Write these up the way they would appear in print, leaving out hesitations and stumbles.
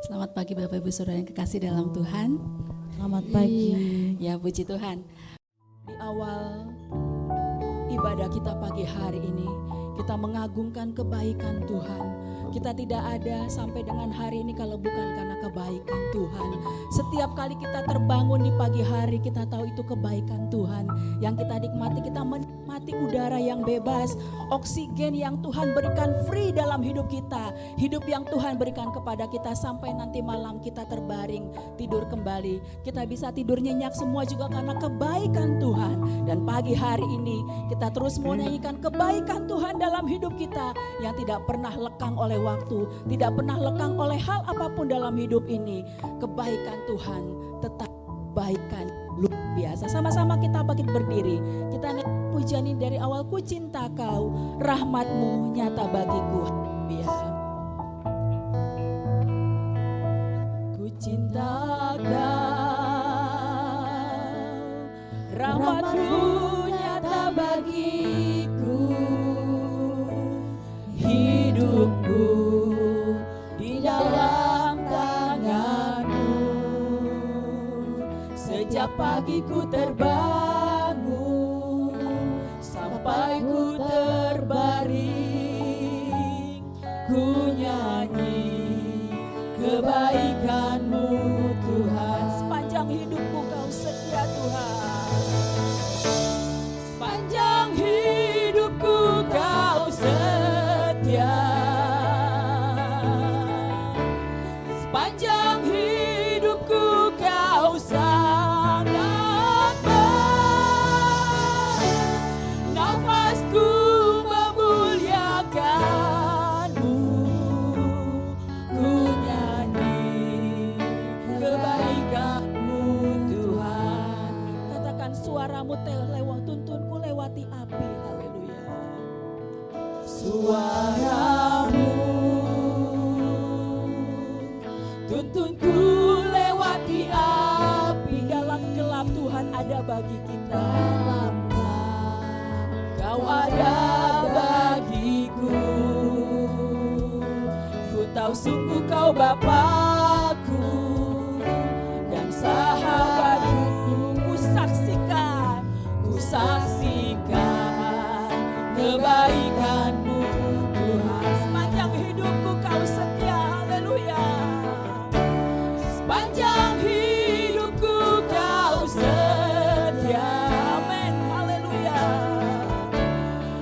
Selamat pagi Bapak Ibu Saudara yang kekasih dalam Tuhan. Selamat pagi. Ya, puji Tuhan. Di awal ibadah kita pagi hari ini, kita mengagungkan kebaikan Tuhan. Kita tidak ada sampai dengan hari ini kalau bukan karena kebaikan Tuhan. Setiap kali kita terbangun di pagi hari, kita tahu itu kebaikan Tuhan. Yang kita nikmati, kita menikmati udara yang bebas, oksigen yang Tuhan berikan free dalam hidup kita. Hidup yang Tuhan berikan kepada kita sampai nanti malam kita terbaring, tidur kembali. Kita bisa tidur nyenyak semua juga karena kebaikan Tuhan. Dan pagi hari ini kita terus mau nyanyikan kebaikan Tuhan dalam hidup kita yang tidak pernah lekang oleh waktu, tidak pernah lekang oleh hal apapun dalam hidup ini. Kebaikan Tuhan tetap kebaikan luar biasa. Sama-sama kita bangkit berdiri. Kita naik pujian ini dari awal. Ku cinta kau, rahmatmu nyata bagiku. Biar ku cinta kau, rahmatmu nyata bagiku. Hidupku di dalam tanganmu. Sejak pagi ku terbangun sampai ku terbaring, ku nyanyi kebaikan-Mu Tuhan. Sepanjang hidupku Kau setia Tuhan. Sepanjang hidupku Kau setia. Sepanjang hidupku Kau sangat baik. Nafasku memuliakan-Mu. Ku nyanyi kebaikan-Mu Tuhan. Katakan suaramu lewat tuntunku lewati api. Haleluya. Suaramu tuntunku lewati api. Dalam gelap Tuhan ada bagi kita. Kau ada bagiku. Ku tahu sungguh Kau Bapakku dan sahabatku. Ku saksikan kebaikan-Mu Tuhan. Sepanjang hidupku Kau setia. Haleluya. Sepanjang hidupku Kau setia. Amin. Haleluya.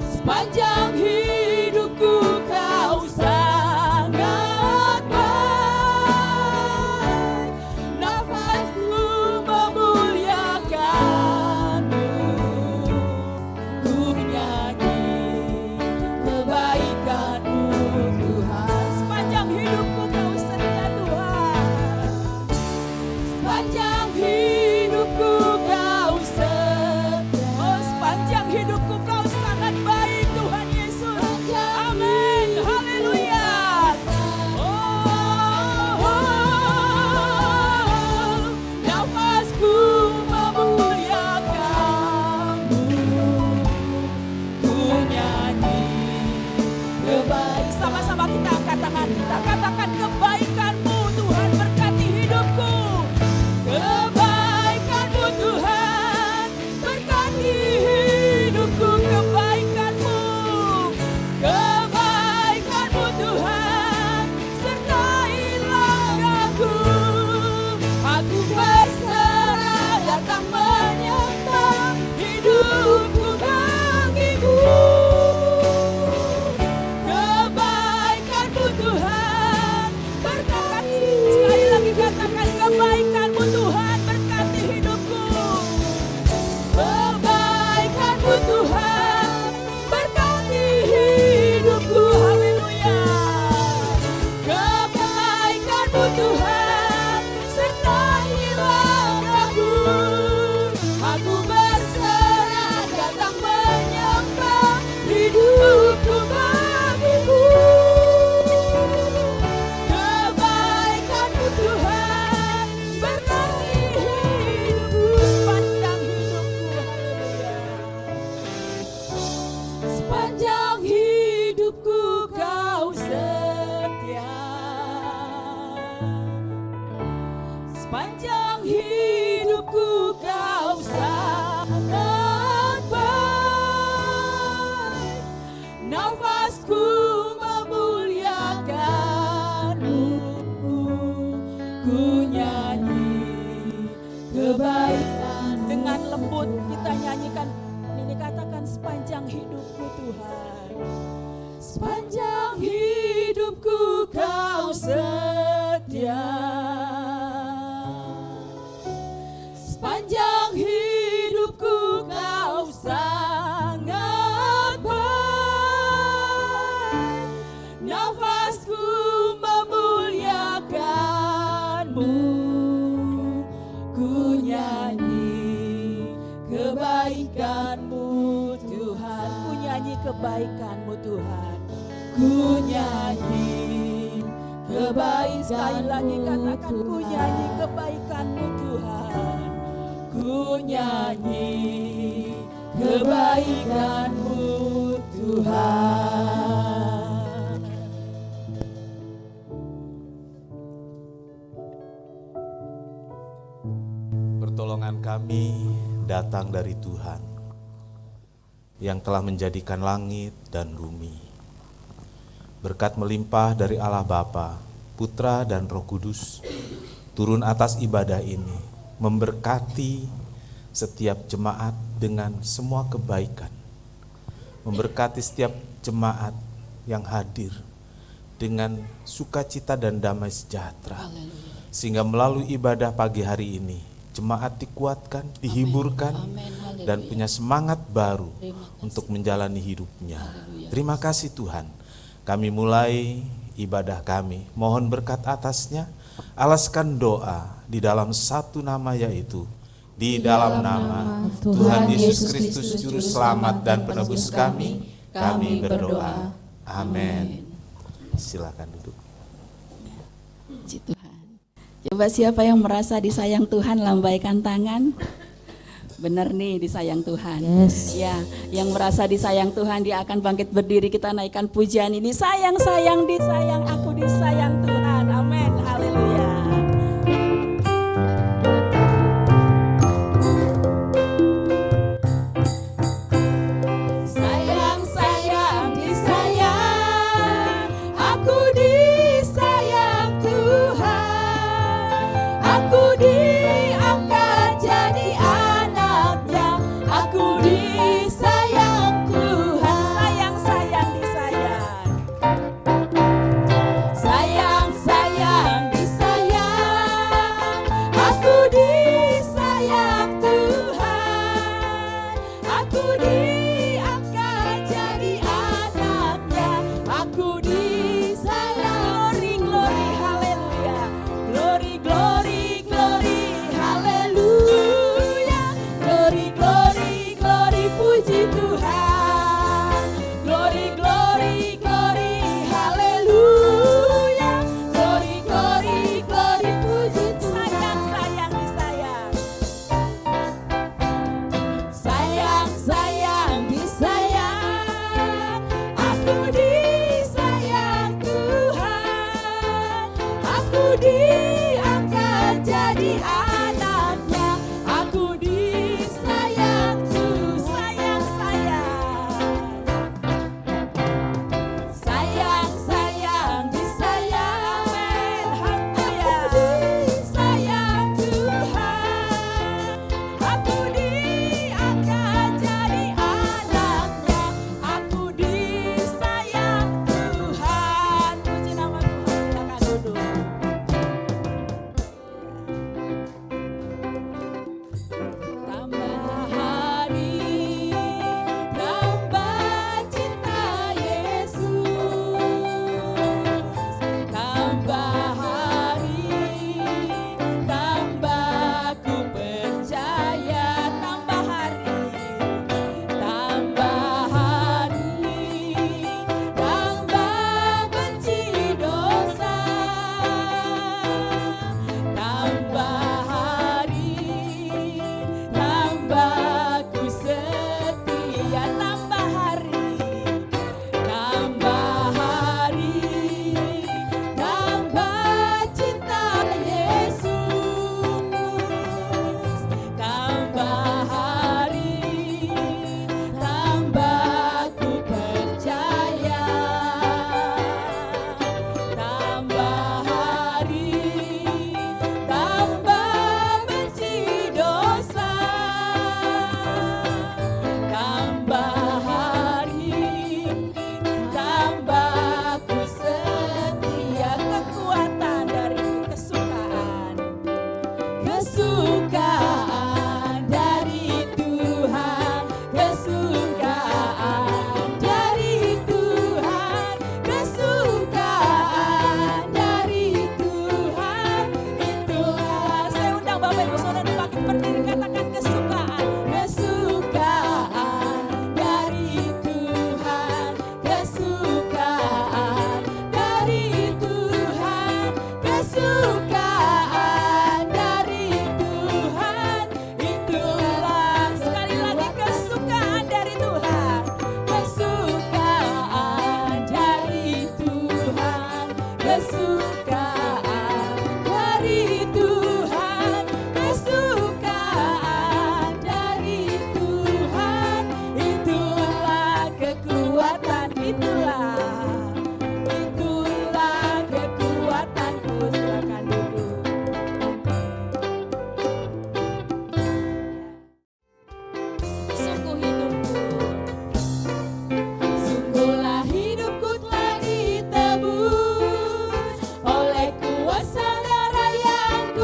Sepanjang hidupku Kau sangat baik. Nafasku memuliakan-Mu. Sepanjang hidupku kau sangat baik, nafasku memuliakanmu, ku nyanyi kebaikan. Dengan lembut kita nyanyikan ini, katakan sepanjang hidupku Tuhan, sepanjang hidupku kau setia, sepanjang hidupku kau sangat baik, nafasku memuliakanmu, ku nyanyi kebaikanmu Tuhan, ku nyanyi kebaikanmu Tuhan, ku nyanyi kebaikan. Sekali lagi katakan, ku nyanyi kebaikanmu Tuhan, ku nyanyi kebaikanmu Tuhan. Pertolongan kami datang dari Tuhan yang telah menjadikan langit dan bumi. Berkat melimpah dari Allah Bapa, Putra dan Roh Kudus turun atas ibadah ini, memberkati setiap jemaat dengan semua kebaikan, memberkati setiap jemaat yang hadir dengan sukacita dan damai sejahtera. Sehingga melalui ibadah pagi hari ini, jemaat dikuatkan, dihiburkan, dan punya semangat baru untuk menjalani hidupnya. Terima kasih Tuhan. Kami mulai ibadah kami, mohon berkat atasnya, alaskan doa di dalam satu nama, yaitu di dalam nama Tuhan Yesus Kristus Juru Selamat dan Penebus kami berdoa. Amin. Silakan duduk. Puji Tuhan. Coba siapa yang merasa disayang Tuhan, lambaikan tangan. Benar nih, disayang Tuhan. Yes. Ya, yang merasa disayang Tuhan dia akan bangkit berdiri, kita naikkan pujian ini. Sayang, sayang, disayang, aku disayang Tuhan. Amin. Haleluya. Sayang, sayang, disayang, aku disayang Tuhan. Aku diangkat jadi anaknya, aku disayang Tuhan. Sayang, sayang, disayang. Sayang, sayang, disayang, aku disayang Tuhan. Aku diangkat jadi anaknya, aku disayang. Glory, glory, haleluya. Glory, glory, glory, haleluya. Glory, glory, glory, puji Tuhan. Glory, glory, glory, haleluya. Glory, glory, glory, puji Tuhan. Sayang, sayang, disayang. Sayang, sayang, disayang, aku disayang Tuhan. Aku diangkat jadi anaknya, aku disayang Tuhan. Sayang, sayang. Sayang, sayang, disayang. Amin. Haleluya. Disayang Tuhan. Aku diangkat jadi anaknya, aku disayang Tuhan. Puji nama Tuhan, silakan duduk.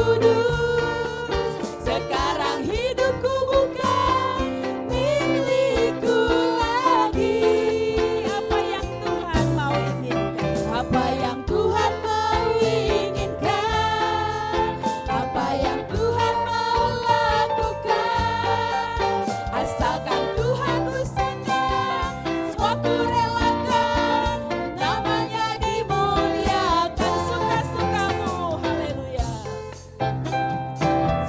kudus. Sekarang hidupku bukan milikku lagi. Apa yang Tuhan mau inginkan? Apa yang Tuhan mau inginkan? Apa yang Tuhan mau lakukan? Asalkan Tuhan ku senang, semua ku relakan, namanya dimuliakan. Suka-sukamu, haleluya.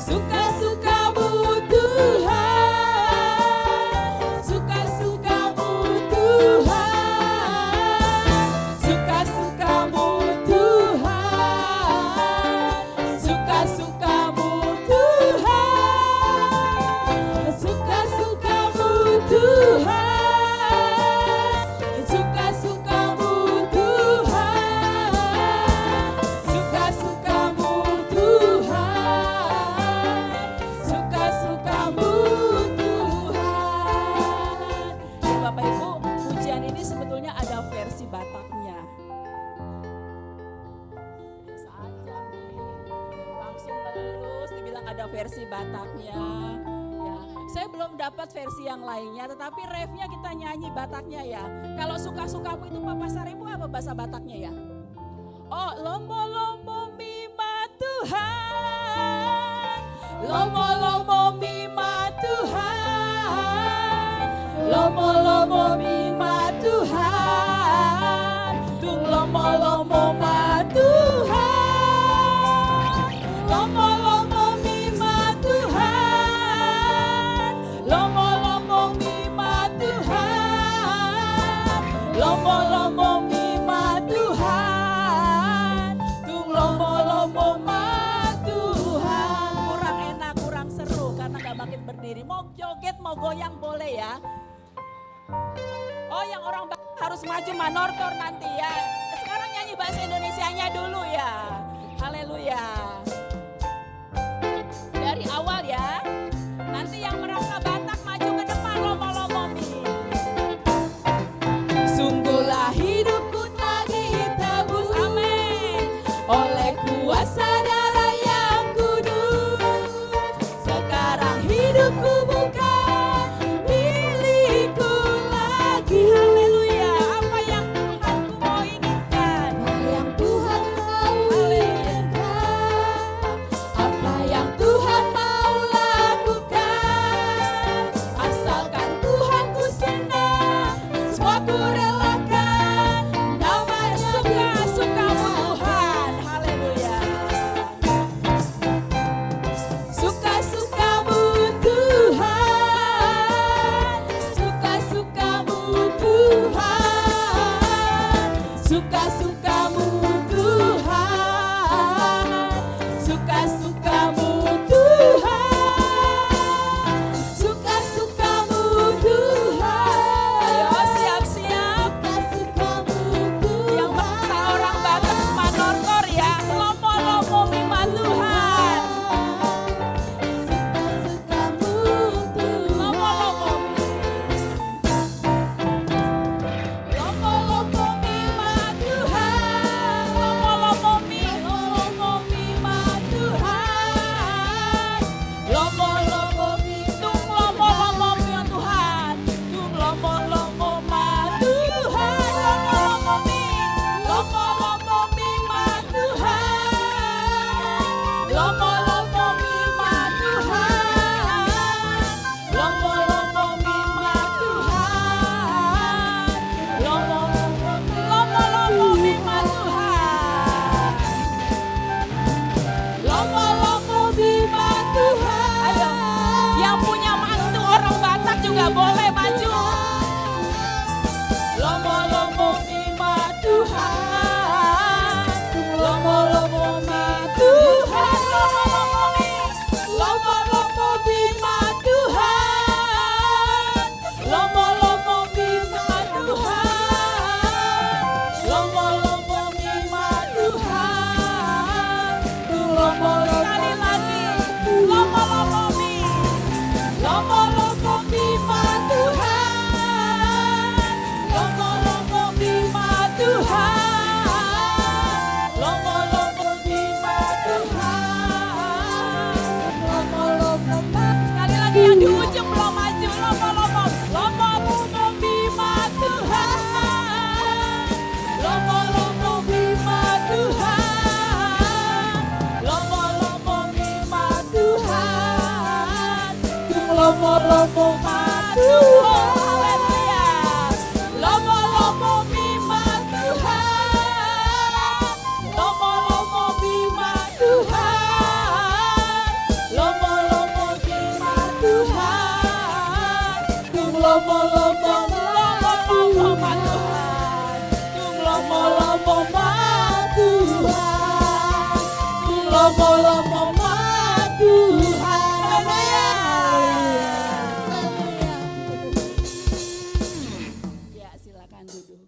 Suka-sukamu Tuhan, suka-sukamu Tuhan, suka-sukamu Tuhan, suka-sukamu Tuhan, suka-sukamu Tuhan, suka-sukamu Tuhan, suka-sukamu Tuhan, suka-sukamu Tuhan. Ya Bapak Ibu, pujian ini sebetulnya ada versi Bataknya. Biasa aja nih, langsung melulus dibilang ada versi Bataknya. Ya, saya belum dapat versi yang lainnya, tetapi refnya kita nyanyi Bataknya ya. Kalau suka-sukamu itu Papa Sarimu apa bahasa Bataknya ya? Oh, lomo-lomo mima Tuhan, lomo-lomo mima Tuhan, lomo-lomo mima Tuhan, tung lomo-lomo ma Tuhan, lomo-lomo mima Tuhan, lomo-lomo mima Tuhan, lomo-lomo mima Tuhan, tung lomo-lomo ma Tuhan. Kurang enak, kurang seru karena gak makin berdiri. Mau joget, mau goyang boleh ya. Oh, yang orang harus maju manortor nanti ya. Sekarang nyanyi bahasa Indonesianya dulu ya. Haleluya. Dari awal ya. Nanti yang merasa Batak maju ke depan lomo-lomomi. Sungguhlah hidupku tak ditebus, amin, oleh kuasa darah yang kudus. Sekarang hidupku bukan milikku lagi. Haleluya. Apa yang Tuhan ku mau inginkan? Apa yang Tuhan mau inginkan? Apa yang Tuhan mau lakukan? Asalkan Tuhan ku senang, semua ku relakan, namanya suka-sukamu Tuhan. Haleluya. Suka-sukamu Tuhan, suka-sukamu Tuhan, suka-sukamu Tuhan, suka-sukamu Tuhan, suka-sukamu Tuhan. Ayo siap-siap. Yang bangsa orang Batak manortor ya. Lomo-lomo mima Tuhan. Lomo-lomo Lomo-lomo mima Tuhan. Lomo-lomo mima Tuhan. Lomo-lomo tung lomo-lomo mima Tuhan. Tung lomo-lomo ma Tuhan. Lomo-lomo mima Tuhan. Lomo-lomo mima Tuhan. Lomo-lomo mima Tuhan. Lomo-lomo mima Tuhan. Lomo-lomo mima Tuhan. Ayo, yang punya mantu orang Batak juga boleh maju. Lomo-lomo mima Tuhan. Lomo-lomo mima Tuhan. Lomo-lomo mima Tuhan. Lomo-lomo mima Tuhan. Lomo-lomo mima Tuhan. Lomo sekali lagi. Lomo-lomo mima Tuhan. lomo Tuhan, haleluya. Lomo bima Tuhan, lomo bima Tuhan, lomo bima Tuhan, tung lomo ma Tuhan, tung lomo ma Tuhan, tung lomo ma Tuhan, ya silakan duduk.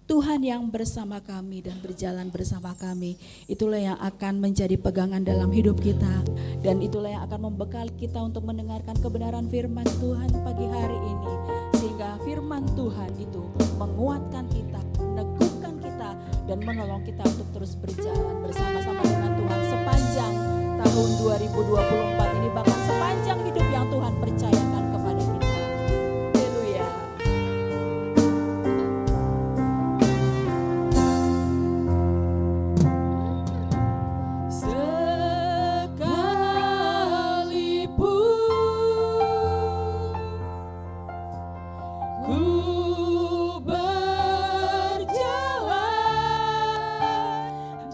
Tuhan yang bersama kami dan berjalan bersama kami, itulah yang akan menjadi pegangan dalam hidup kita, dan itulah yang akan membekali kita untuk mendengarkan kebenaran firman Tuhan pagi hari ini, sehingga firman Tuhan itu menguatkan kita, meneguhkan kita, dan menolong kita untuk terus berjalan bersama-sama dengan Tuhan sepanjang tahun 2024 ini, bahkan sepanjang hidup yang Tuhan percayakan kepada kita. Haleluya. Ku berjalan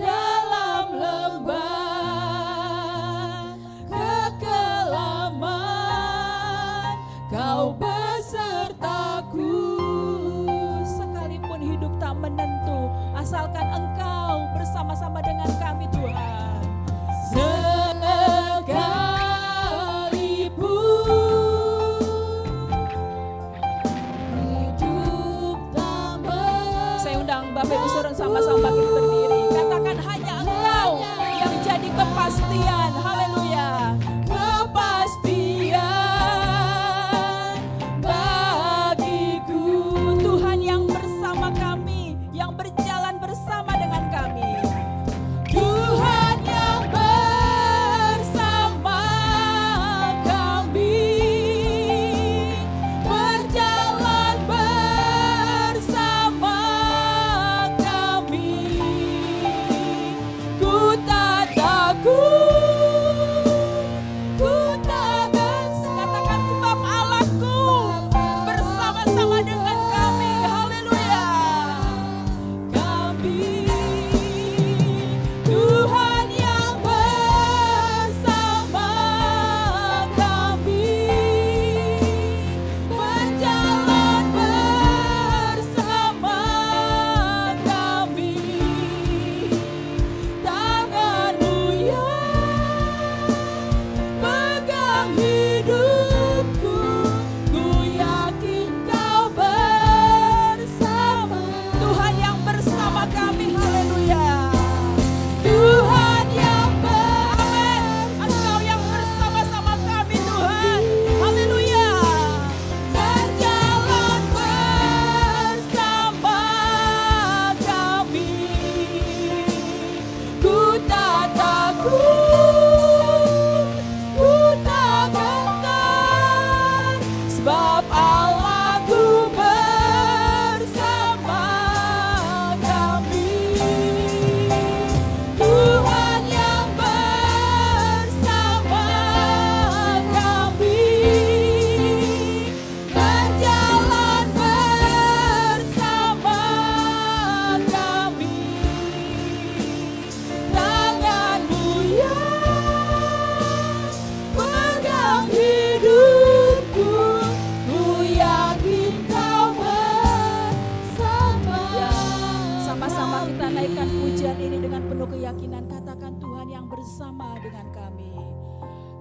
dalam lembah kekelaman, Kau besertaku. Sekalipun hidup tak menentu, asalkan Engkau bersama-sama dengan kami Tuhan. Bapak Ibu Saudara sama-sama kita berdiri. Katakan hanya Engkau yang jadi kepastian. Haleluya. Kepastian bagiku. Tuhan yang bersama kami, yang berjalan bersama dengan kami. Tuhan yang bersama kami, berjalan bersama kami. Ku tak takut, ku tak katakan sebab Allahku bersama-sama dengan kami. Haleluya. Kami Tuhan yang bersama kami, berjalan bersama kami. Tangan-Mu yang pegang hidupku, ku yakin Kau bersama. Tuhan yang bersama kami, haleluya. Tuhan yang amin. Engkau yang bersama-sama kami Tuhan, haleluya. Berjalan bersama kami, ku tak takut, ku tak gentar, sebab Allahku bersama kami. Tuhan yang bersama kami, berjalan bersama kami. Tangan-Mu yang pegang hidupku, ku yakin Kau bersama. Sama-sama kita naikkan pujian ini dengan penuh keyakinan. Katakan Tuhan yang bersama dengan kami.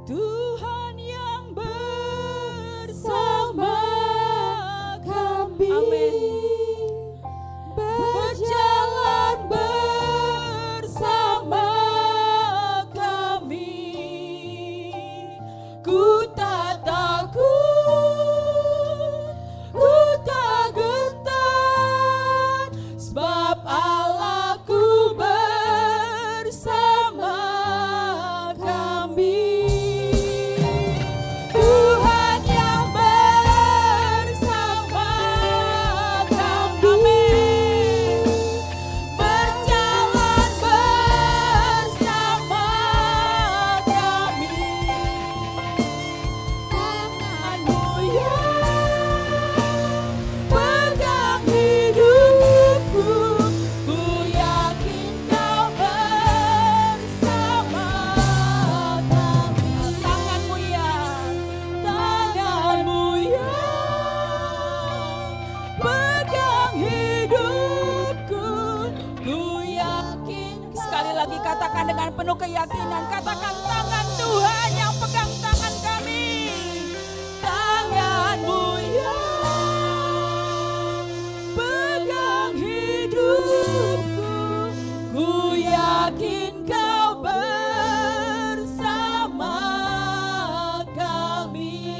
Tuhan yang bersama kami. Amin. Berjalan bersama kami. Ku tak takut, ku tak gentar, sebab Allahku bersama kami. Tuhan yang bersama keyakinan. Katakan tangan Tuhan yang pegang tangan kami. Tanganmu yang pegang hidupku, ku yakin kau bersama kami.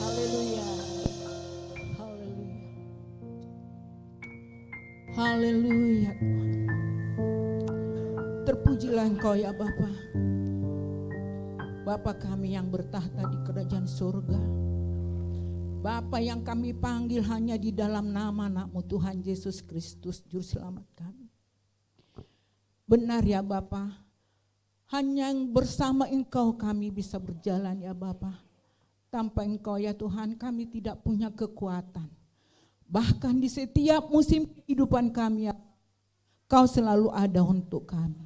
Haleluya. Haleluya. Haleluya. Terpujilah Engkau ya Bapa. Bapa kami yang bertahta di kerajaan surga. Bapa yang kami panggil hanya di dalam nama Anak-Mu Tuhan Yesus Kristus Juru Selamat kami. Benar ya Bapa, hanya bersama Engkau kami bisa berjalan ya Bapa. Tanpa Engkau ya Tuhan kami tidak punya kekuatan. Bahkan di setiap musim kehidupan kami ya, Kau selalu ada untuk kami.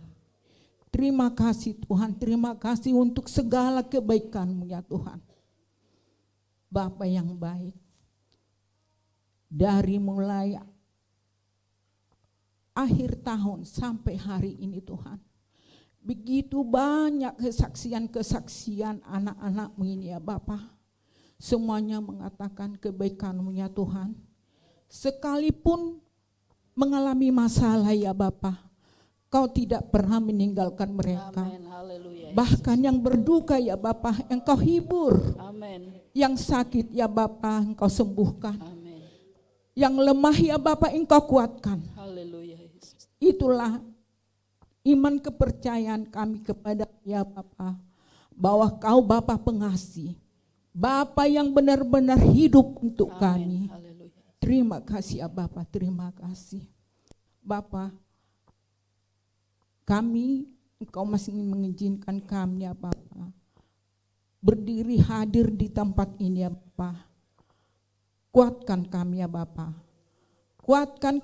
Terima kasih Tuhan, terima kasih untuk segala kebaikan-Mu ya Tuhan. Bapa yang baik, dari mulai akhir tahun sampai hari ini Tuhan, begitu banyak kesaksian-kesaksian anak-anak-Mu ini ya Bapa. Semuanya mengatakan kebaikan-Mu ya Tuhan. Sekalipun mengalami masalah ya Bapa, Kau tidak pernah meninggalkan mereka. Amin. Haleluya. Bahkan yang berduka ya Bapa, Engkau hibur. Amin. Yang sakit ya Bapa, Engkau sembuhkan. Amin. Yang lemah ya Bapa, Engkau kuatkan. Haleluya Yesus. Itulah iman kepercayaan kami kepada ya Bapa, bahwa Kau Bapa pengasih, Bapa yang benar-benar hidup untuk kami. Haleluya. Terima kasih ya Bapa, terima kasih. Bapa, kami, Engkau masih mengizinkan kami ya Bapa, berdiri hadir di tempat ini ya Bapa. Kuatkan kami ya Bapa. Kuatkan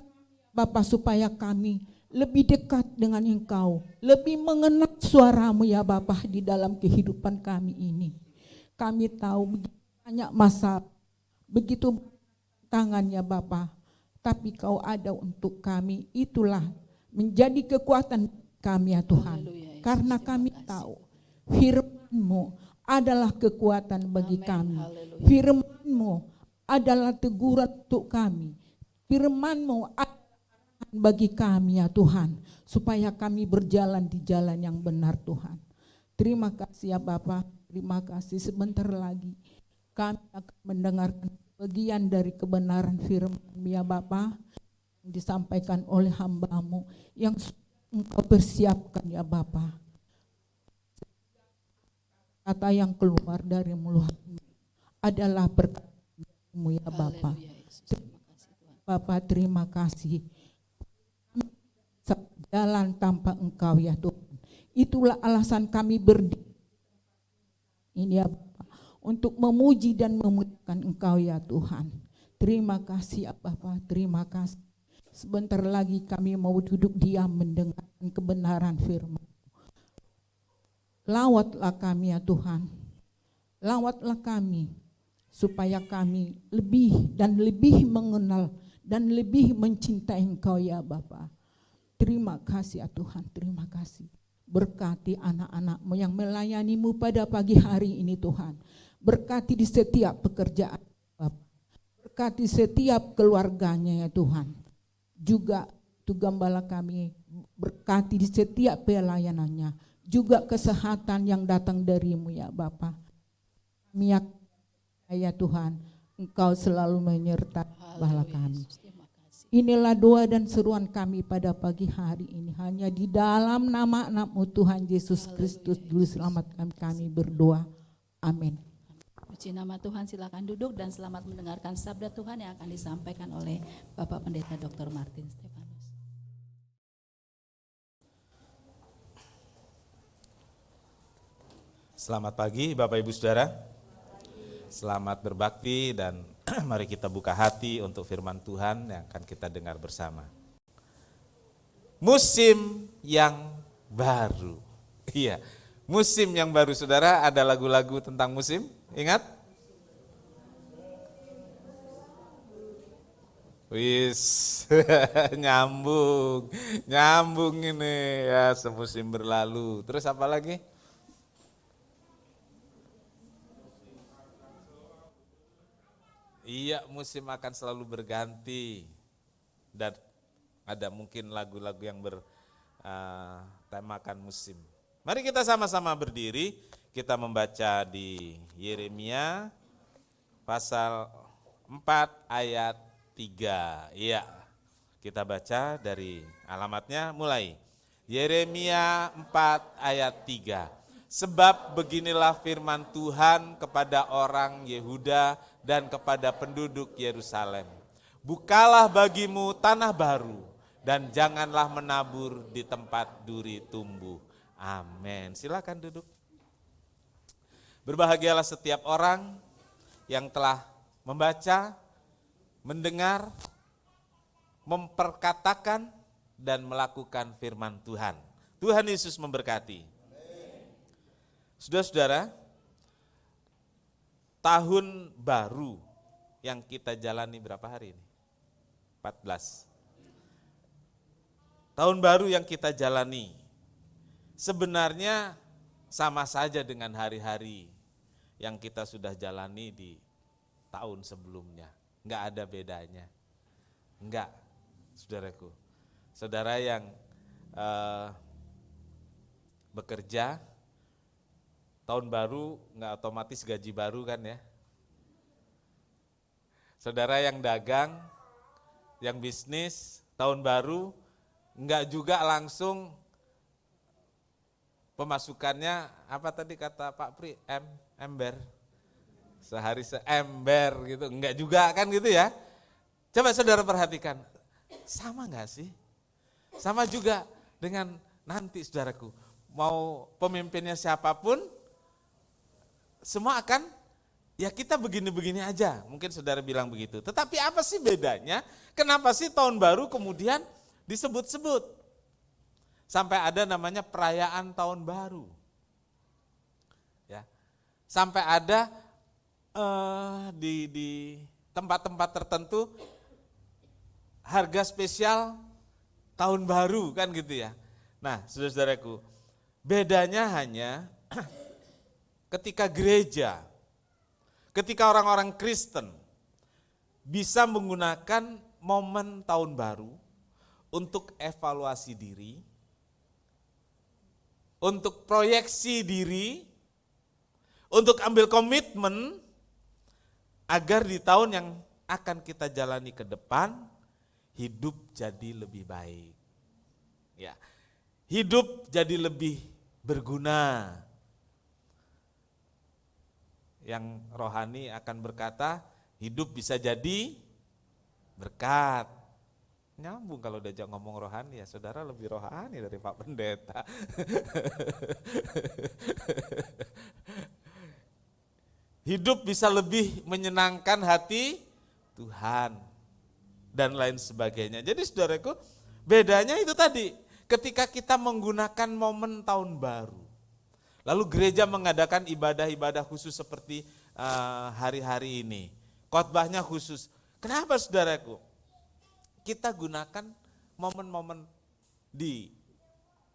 Bapa supaya kami lebih dekat dengan Engkau, lebih mengenal suara-Mu ya Bapa di dalam kehidupan kami ini. Kami tahu begitu banyak masalah, begitu tangan ya Bapa, tapi Kau ada untuk kami. Itulah menjadi kekuatan kami ya Tuhan. Haleluya, Yesus. Karena kami tahu firman-Mu adalah kekuatan bagi Amin. kami. Haleluya. Firman-Mu adalah teguran untuk kami. Firman-Mu adalah arahan bagi kami ya Tuhan, supaya kami berjalan di jalan yang benar Tuhan. Terima kasih ya Bapa, terima kasih. Sebentar lagi kami akan mendengarkan bagian dari kebenaran firman-Mu ya Bapa, yang disampaikan oleh hamba-Mu yang Engkau persiapkan ya Bapa. Kata yang keluar dari mulut-Mu adalah berkat-Mu ya Bapa. Haleluya Yesus. Terima kasih Tuhan. Bapa terima kasih. Jalan tanpa Engkau ya Tuhan. Itulah alasan kami berdiri ini ya Bapa, untuk memuji dan memuliakan Engkau ya Tuhan. Terima kasih ya Bapa, terima kasih. Sebentar lagi kami mau duduk diam mendengarkan kebenaran firman. Lawatlah kami ya Tuhan. Lawatlah kami supaya kami lebih dan lebih mengenal dan lebih mencintai Engkau ya Bapa. Terima kasih ya Tuhan, terima kasih. Berkati anak-anak-Mu yang melayani-Mu pada pagi hari ini Tuhan. Berkati di setiap pekerjaan Bapa. Berkati setiap keluarganya ya Tuhan. Juga tu gembala kami, berkati di setiap pelayanannya. Juga kesehatan yang datang dari-Mu ya Bapa. Kami ya Tuhan, Engkau selalu menyertai bala kami. Yesus. Terima kasih. Inilah doa dan seruan kami pada pagi hari ini. Hanya di dalam nama Anak-Mu Tuhan Yesus Kristus Juru Selamat kami berdoa. Amin. Puji nama Tuhan, silakan duduk dan selamat mendengarkan sabda Tuhan yang akan disampaikan oleh Bapak Pendeta Dr. Martin Stefanus. Selamat pagi Bapak Ibu Saudara. Selamat berbakti dan mari kita buka hati untuk firman Tuhan yang akan kita dengar bersama. Musim yang baru. Iya, musim yang baru Saudara, ada lagu-lagu tentang musim, ingat? Wis, nyambung ini ya, semusim berlalu. Terus apa lagi? Iya, musim akan selalu berganti dan ada mungkin lagu-lagu yang bertemakan musim. Mari kita sama-sama berdiri, kita membaca di Yeremia pasal 4 ayat 3. Iya, kita baca dari alamatnya mulai. Yeremia 4 ayat 3. Sebab beginilah firman Tuhan kepada orang Yehuda dan kepada penduduk Yerusalem. Bukalah bagimu tanah baru dan janganlah menabur di tempat duri tumbuh. Amin. Silakan duduk. Berbahagialah setiap orang yang telah membaca, mendengar, memperkatakan, dan melakukan firman Tuhan. Tuhan Yesus memberkati. Saudara-saudara, tahun baru yang kita jalani berapa hari ini? 14. Tahun baru yang kita jalani sebenarnya sama saja dengan hari-hari yang kita sudah jalani di tahun sebelumnya. Enggak ada bedanya. Enggak, saudaraku. Saudara yang bekerja, tahun baru enggak otomatis gaji baru kan ya. Saudara yang dagang, yang bisnis, tahun baru enggak juga langsung pemasukannya apa tadi kata Pak Pri, ember. Sehari seember gitu, enggak juga kan gitu ya. Coba saudara perhatikan, sama enggak sih? Sama juga dengan nanti saudaraku, mau pemimpinnya siapapun, semua akan, ya kita begini-begini aja, mungkin saudara bilang begitu. Tetapi apa sih bedanya? Kenapa sih tahun baru kemudian disebut-sebut? Sampai ada namanya perayaan tahun baru. Ya. Sampai ada di tempat-tempat tertentu harga spesial tahun baru kan gitu ya. Nah, saudara-saudaraku, bedanya hanya ketika gereja, ketika orang-orang Kristen bisa menggunakan momen tahun baru untuk evaluasi diri, untuk proyeksi diri, untuk ambil komitmen agar di tahun yang akan kita jalani ke depan hidup jadi lebih baik. Ya. Hidup jadi lebih berguna. Yang rohani akan berkata, hidup bisa jadi berkat. Nyambung kalau diajak ngomong rohani ya, saudara lebih rohani dari Pak Pendeta. Hidup bisa lebih menyenangkan hati Tuhan dan lain sebagainya. Jadi saudaraku, bedanya itu tadi, ketika kita menggunakan momen tahun baru. Lalu gereja mengadakan ibadah-ibadah khusus seperti hari-hari ini. Khotbahnya khusus. Kenapa saudaraku? Kita gunakan momen-momen di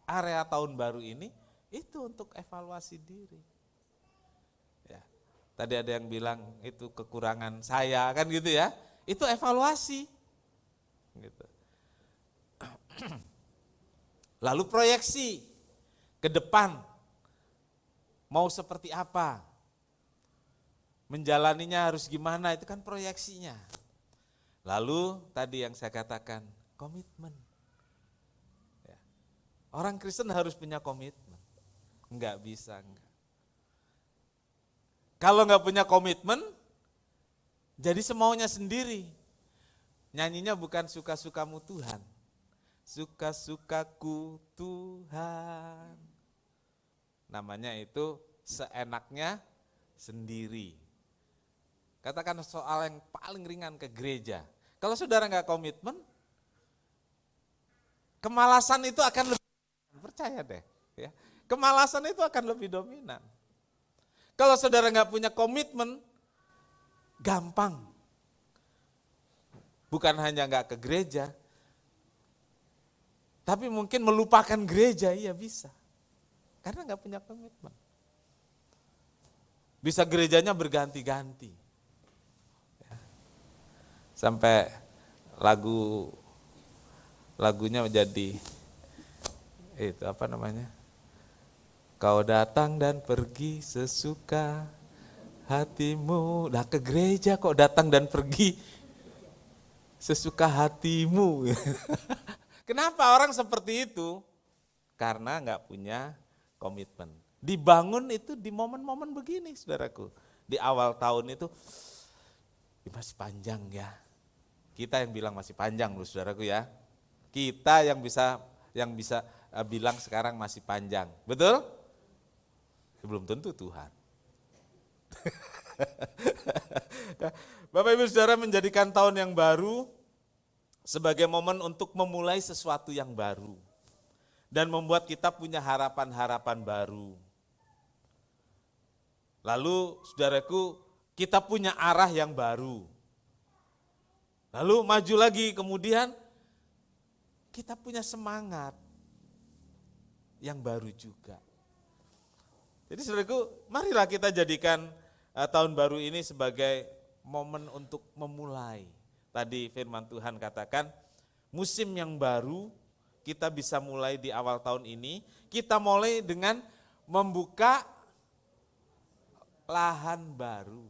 area tahun baru ini itu untuk evaluasi diri. Ya. Tadi ada yang bilang itu kekurangan saya kan gitu ya. Itu evaluasi. Gitu. Lalu proyeksi ke depan mau seperti apa? Menjalaninya harus gimana? Itu kan proyeksinya. Lalu tadi yang saya katakan, komitmen. Ya. Orang Kristen harus punya komitmen. Enggak bisa, enggak. Kalau enggak punya komitmen, jadi semaunya sendiri. Nyanyinya bukan suka-sukamu Tuhan. Suka-sukaku Tuhan. Namanya itu seenaknya sendiri. Katakan soal yang paling ringan ke gereja. Kalau saudara nggak komitmen, kemalasan itu akan lebih dominan, percaya deh. Ya. Kemalasan itu akan lebih dominan. Kalau saudara nggak punya komitmen, gampang Bukan hanya nggak ke gereja, tapi mungkin melupakan gereja, iya bisa. Karena nggak punya komitmen. Bisa gerejanya berganti-ganti. Ya. Sampai lagunya menjadi itu apa namanya? Kau datang dan pergi sesuka hatimu. Nah ke gereja kok datang dan pergi sesuka hatimu. Kenapa orang seperti itu? Karena nggak punya komitmen. Dibangun itu di momen-momen begini, saudaraku. Di awal tahun itu, masih panjang ya. Kita yang bilang masih panjang loh, saudaraku ya. Kita yang bisa bilang sekarang masih panjang, betul? Belum tentu Tuhan. Bapak Ibu Saudara, menjadikan tahun yang baru sebagai momen untuk memulai sesuatu yang baru dan membuat kita punya harapan-harapan baru. Lalu saudaraku, kita punya arah yang baru. Lalu maju lagi, kemudian kita punya semangat yang baru juga. Jadi saudaraku, marilah kita jadikan tahun baru ini sebagai momen untuk memulai. Tadi firman Tuhan katakan, musim yang baru kita bisa mulai di awal tahun ini. Kita mulai dengan membuka lahan baru.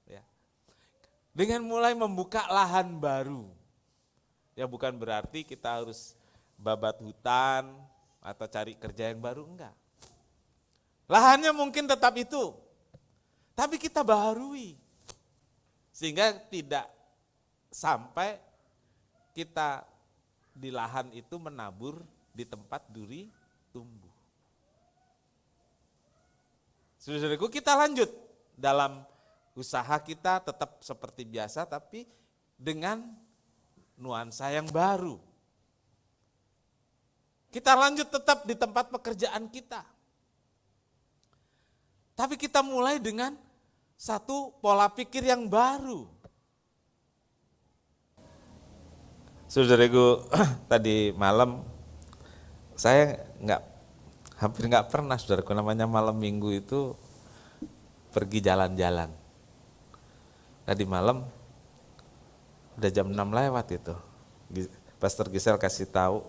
Ya. Dengan mulai membuka lahan baru. Ya bukan berarti kita harus babat hutan atau cari kerja yang baru, enggak. Lahannya mungkin tetap itu, tapi kita baharui. Sehingga tidak sampai kita di lahan itu menabur di tempat duri tumbuh. Saudara-saudaraku, kita lanjut dalam usaha kita tetap seperti biasa, tapi dengan nuansa yang baru. Kita lanjut tetap di tempat pekerjaan kita. Tapi kita mulai dengan satu pola pikir yang baru. Saudaraku, tadi malam saya hampir nggak pernah, saudaraku, namanya malam minggu itu pergi jalan-jalan. Tadi malam udah jam 6 lewat itu. Pastor Gisel kasih tahu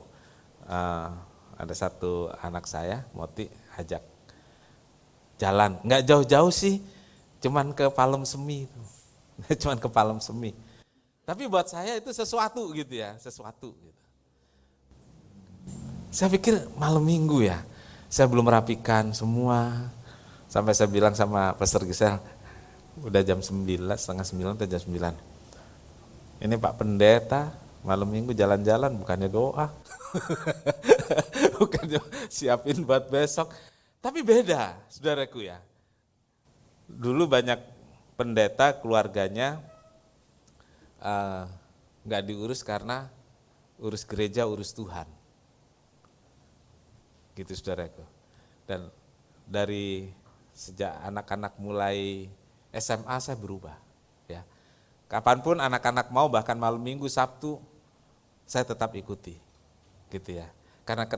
ada satu anak saya, Moti, ajak jalan. Nggak jauh-jauh sih, cuman ke Palem Semi. Cuman ke Palem Semi. Tapi buat saya itu sesuatu gitu ya, sesuatu gitu. Saya pikir malam minggu ya, saya belum rapikan semua. Sampai saya bilang sama Pastor Gisel, udah jam 9, setengah 9 atau jam 9. Ini Pak Pendeta, malam minggu jalan-jalan bukannya doa. Bukannya siapin buat besok. Tapi beda, saudaraku ya. Dulu banyak pendeta keluarganya nggak diurus karena urus gereja, urus Tuhan. Gitu saudaraku. Dan dari sejak anak-anak mulai SMA saya berubah. Ya. Kapanpun anak-anak mau, bahkan malam minggu, Sabtu, saya tetap ikuti. Gitu ya. Karena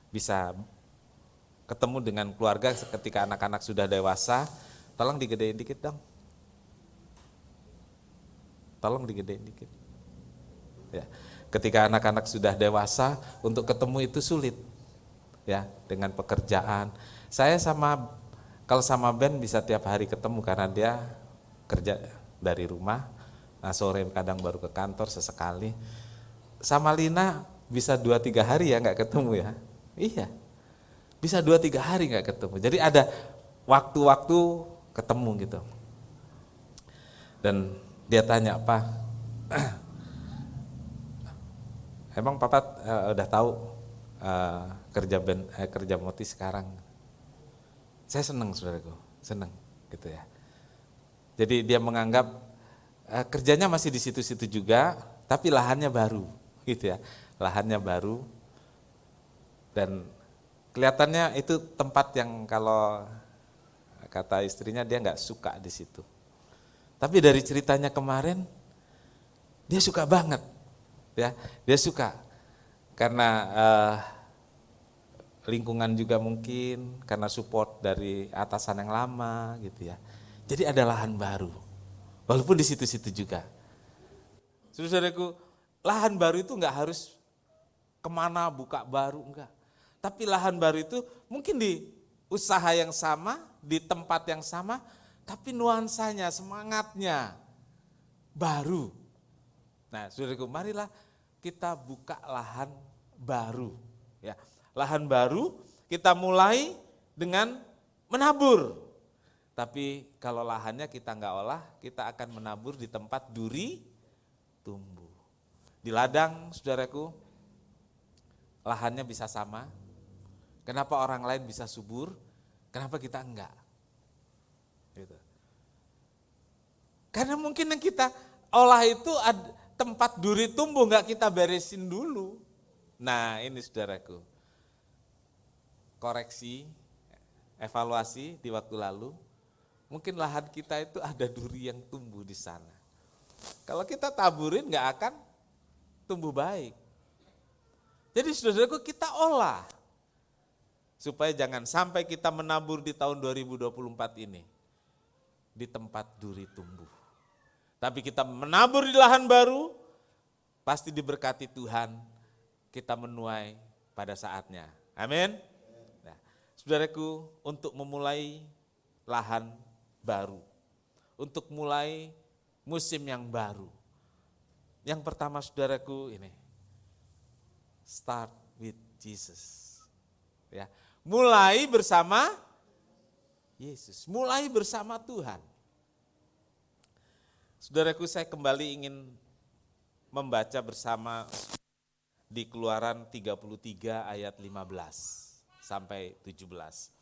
bisa ketemu dengan keluarga ketika anak-anak sudah dewasa, tolong digedein dikit dong. Tolong digedein dikit. Ya. Ketika anak-anak sudah dewasa, untuk ketemu itu sulit. Ya, dengan pekerjaan. Kalau sama Ben bisa tiap hari ketemu karena dia kerja dari rumah. Nah, sore kadang baru ke kantor sesekali. Sama Lina bisa 2-3 hari ya nggak ketemu ya. Iya. Bisa 2-3 hari nggak ketemu. Jadi ada waktu-waktu ketemu gitu. Dan dia tanya, "Pak, emang Papa udah tahu kerja Moti sekarang?" Saya senang, saudaraku, senang gitu ya. Jadi dia menganggap kerjanya masih di situ-situ juga, tapi lahannya baru gitu ya. Lahannya baru dan kelihatannya itu tempat yang kalau kata istrinya dia nggak suka di situ. Tapi dari ceritanya kemarin, Dia suka banget, ya, dia suka karena lingkungan juga mungkin, karena support dari atasan yang lama gitu ya. Jadi ada lahan baru, walaupun di situ-situ juga. Saudaraku, lahan baru itu enggak harus kemana buka baru, enggak. Tapi lahan baru itu mungkin di usaha yang sama, di tempat yang sama, tapi nuansanya, semangatnya baru. Nah, saudaraku, marilah kita buka lahan baru. Ya, lahan baru kita mulai dengan menabur. Tapi kalau lahannya kita enggak olah, kita akan menabur di tempat duri tumbuh. Di ladang, saudaraku, lahannya bisa sama. Kenapa orang lain bisa subur? Kenapa kita enggak? Gitu. Karena mungkin yang kita olah itu tempat duri tumbuh enggak kita beresin dulu. Nah, ini saudaraku. Koreksi, evaluasi di waktu lalu. Mungkin lahan kita itu ada duri yang tumbuh di sana. Kalau kita taburin enggak akan tumbuh baik. Jadi saudaraku, kita olah. Supaya jangan sampai kita menabur di tahun 2024 ini di tempat duri tumbuh. Tapi kita menabur di lahan baru, pasti diberkati Tuhan, kita menuai pada saatnya. Amin. Nah, saudaraku, untuk memulai lahan baru, untuk mulai musim yang baru. Yang pertama saudaraku ini, start with Jesus. Ya, mulai bersama Yesus, mulai bersama Tuhan. Saudaraku, saya kembali ingin membaca bersama di Keluaran 33 ayat 15 sampai 17.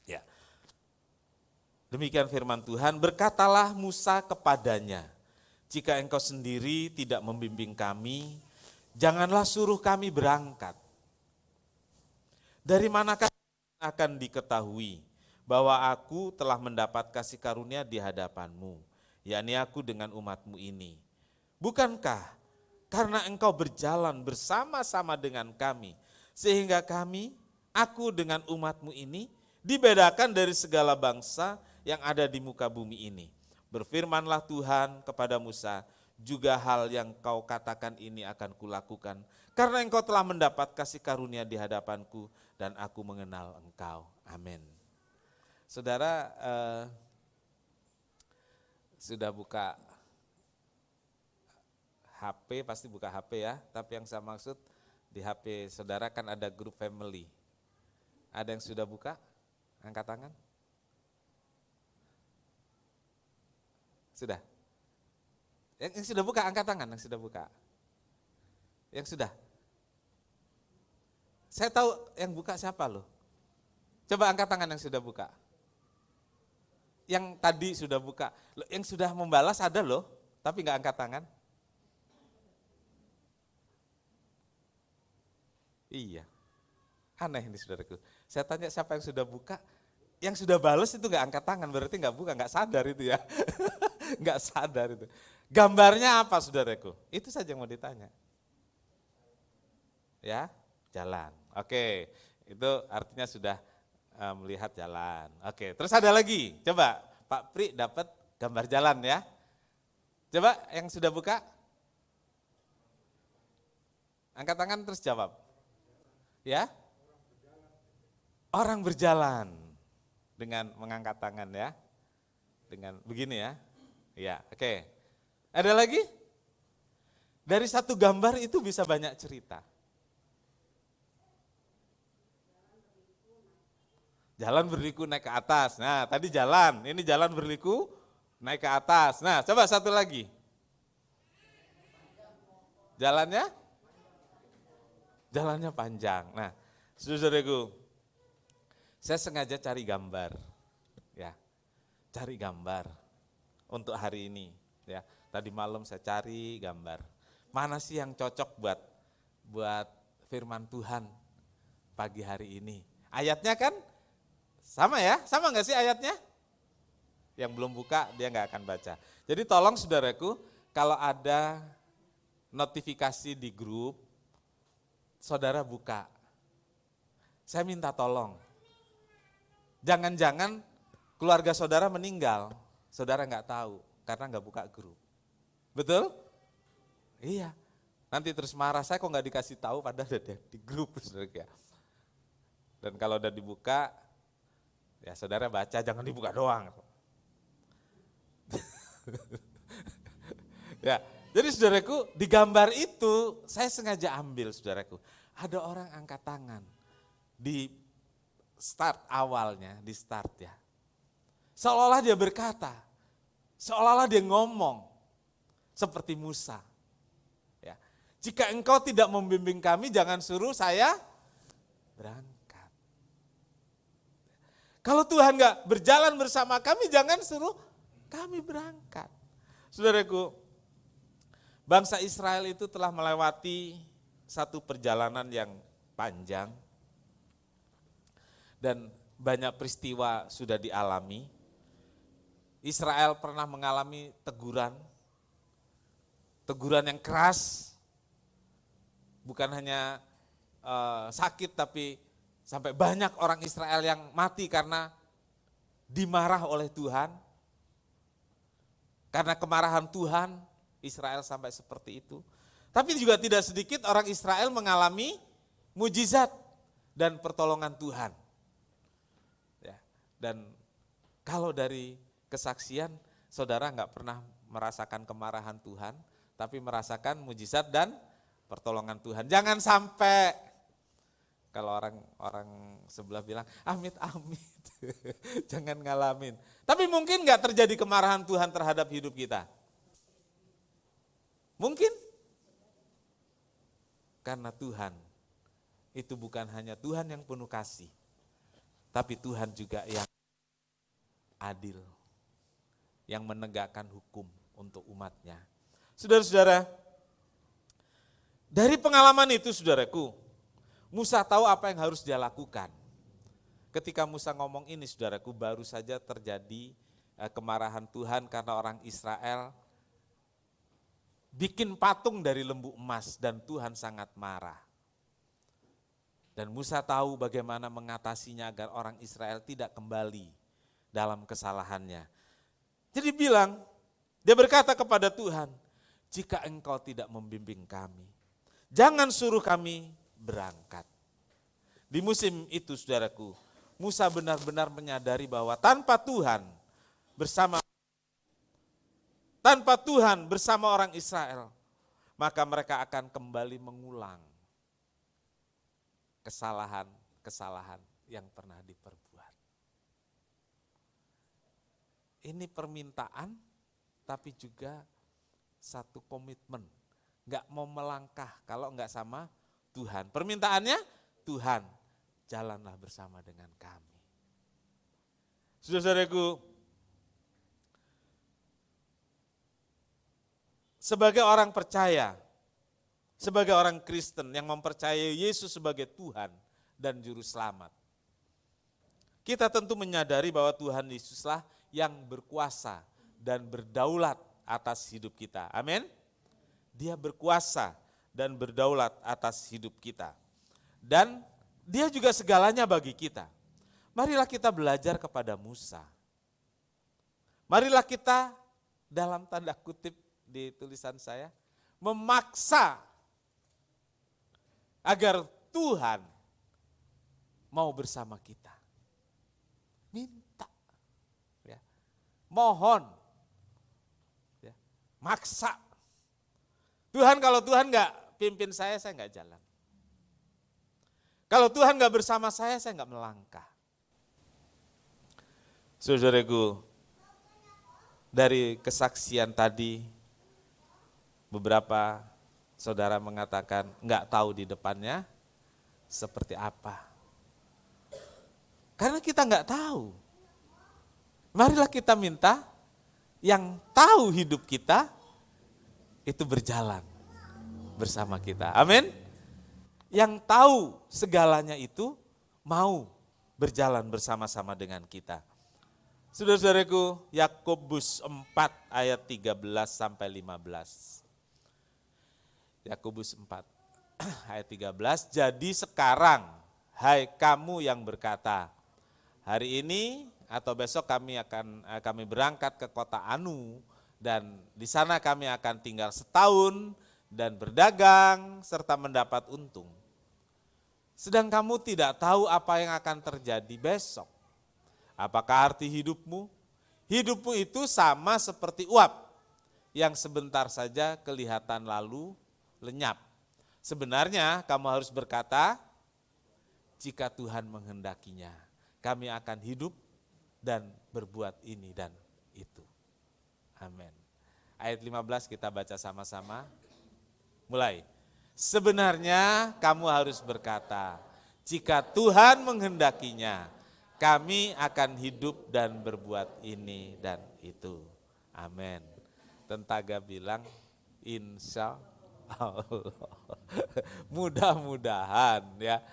Ya. Demikian firman Tuhan, berkatalah Musa kepadanya, jika engkau sendiri tidak membimbing kami, janganlah suruh kami berangkat. Dari manakah akan diketahui bahwa aku telah mendapat kasih karunia di hadapanmu, yakni aku dengan umatmu ini. Bukankah karena engkau berjalan bersama-sama dengan kami, sehingga aku dengan umatmu ini, dibedakan dari segala bangsa yang ada di muka bumi ini. Berfirmanlah Tuhan kepada Musa, juga hal yang kau katakan ini akan kulakukan, karena engkau telah mendapat kasih karunia di hadapanku, dan aku mengenal engkau. Amin. Saudara sudah buka HP, pasti buka HP ya, tapi yang saya maksud di HP saudara kan ada grup family. Ada yang sudah buka? Angkat tangan. Sudah? Yang sudah buka, angkat tangan yang sudah buka. Yang sudah? Saya tahu yang buka siapa loh. Coba angkat tangan yang sudah buka. Yang tadi sudah buka. Yang sudah membalas ada loh, tapi enggak angkat tangan. Iya. Aneh ini saudaraku. Saya tanya siapa yang sudah buka, yang sudah balas itu enggak angkat tangan, berarti enggak buka, enggak sadar itu ya. Enggak sadar itu. Gambarnya apa saudaraku? Itu saja yang mau ditanya. Ya, jalan. Oke, itu artinya sudah melihat jalan. Oke, terus ada lagi. Coba Pak Pri dapat gambar jalan ya. Coba yang sudah buka. Angkat tangan terus jawab. Ya? Orang berjalan dengan mengangkat tangan ya. Dengan begini ya. Ya, oke. Ada lagi? Dari satu gambar itu bisa banyak cerita. Jalan berliku naik ke atas. Nah, tadi jalan, ini jalan berliku naik ke atas. Nah, coba satu lagi. Jalannya? Jalannya panjang. Nah, saudaraku, saya sengaja cari gambar. Ya. Cari gambar untuk hari ini, ya. Tadi malam saya cari gambar. Mana sih yang cocok buat firman Tuhan pagi hari ini? Ayatnya kan sama ya? Sama enggak sih ayatnya? Yang belum buka dia enggak akan baca. Jadi tolong saudaraku, kalau ada notifikasi di grup, saudara buka. Saya minta tolong. Jangan-jangan keluarga saudara meninggal, saudara nggak tahu karena nggak buka grup. Betul? Iya. Nanti terus marah, saya kok nggak dikasih tahu padahal ada di grup, saudara. Dan kalau udah dibuka, ya saudara baca, jangan dibuka doang. Ya, jadi saudaraku, di gambar itu saya sengaja ambil, saudaraku. Ada orang angkat tangan di start awalnya, di start ya. Seolah-olah dia berkata, seolah-olah dia ngomong seperti Musa. Ya. Jika engkau tidak membimbing kami, jangan suruh saya berangkat. Kalau Tuhan gak berjalan bersama kami, jangan suruh kami berangkat. Saudaraku, bangsa Israel itu telah melewati satu perjalanan yang panjang dan banyak peristiwa sudah dialami. Israel pernah mengalami teguran yang keras, bukan hanya sakit tapi sampai banyak orang Israel yang mati karena dimarah oleh Tuhan. Karena kemarahan Tuhan, Israel sampai seperti itu. Tapi juga tidak sedikit orang Israel mengalami mujizat dan pertolongan Tuhan. Ya, dan kalau dari kesaksian, saudara nggak pernah merasakan kemarahan Tuhan, tapi merasakan mujizat dan pertolongan Tuhan. Jangan sampai, kalau orang sebelah bilang, amit, jangan ngalamin. Tapi mungkin nggak terjadi kemarahan Tuhan terhadap hidup kita? Mungkin. Karena Tuhan itu bukan hanya Tuhan yang penuh kasih, tapi Tuhan juga yang adil, yang menegakkan hukum untuk umatnya. Saudara-saudara, dari pengalaman itu saudaraku, Musa tahu apa yang harus dia lakukan. Ketika Musa ngomong ini saudaraku, baru saja terjadi kemarahan Tuhan karena orang Israel bikin patung dari lembu emas dan Tuhan sangat marah. Dan Musa tahu bagaimana mengatasinya agar orang Israel tidak kembali dalam kesalahannya. Jadi dia berkata kepada Tuhan, jika engkau tidak membimbing kami, jangan suruh kami berangkat. Di musim itu saudaraku, Musa benar-benar menyadari bahwa tanpa Tuhan bersama orang Israel, maka mereka akan kembali mengulang kesalahan yang pernah diperbuat. Ini permintaan, tapi juga satu komitmen. Gak mau melangkah kalau gak sama Tuhan. Permintaannya, Tuhan, jalanlah bersama dengan kami. Saudara-saudaraku, sebagai orang percaya, sebagai orang Kristen yang mempercayai Yesus sebagai Tuhan dan Juru Selamat, kita tentu menyadari bahwa Tuhan Yesuslah yang berkuasa dan berdaulat atas hidup kita. Amin. Dia berkuasa dan berdaulat atas hidup kita. Dan dia juga segalanya bagi kita. Marilah kita belajar kepada Musa. Marilah kita, dalam tanda kutip di tulisan saya, memaksa agar Tuhan mau bersama kita. Minta, ya. Mohon, ya. Maksa. Tuhan, kalau Tuhan gak pimpin saya gak jalan. Kalau Tuhan gak bersama saya gak melangkah. Saudaraku, dari kesaksian tadi, beberapa saudara mengatakan gak tahu di depannya seperti apa. Karena kita gak tahu. Marilah kita minta yang tahu hidup kita itu berjalan bersama kita. Amin. Yang tahu segalanya itu mau berjalan bersama-sama dengan kita. Saudara-saudaraku, Yakobus 4 ayat 13 sampai 15. Yakobus 4 ayat 13, jadi sekarang hai kamu yang berkata, hari ini atau besok kami berangkat ke kota Anu dan di sana kami akan tinggal setahun dan berdagang serta mendapat untung. Sedang kamu tidak tahu apa yang akan terjadi besok. Apakah arti hidupmu? Hidupmu itu sama seperti uap yang sebentar saja kelihatan lalu lenyap. Sebenarnya kamu harus berkata, jika Tuhan menghendakinya, kami akan hidup dan berbuat ini dan itu. Amin. Ayat 15 kita baca sama-sama. Mulai. Sebenarnya kamu harus berkata, jika Tuhan menghendakinya, kami akan hidup dan berbuat ini dan itu. Amin. Tentaga bilang, insya Allah. Mudah-mudahan ya.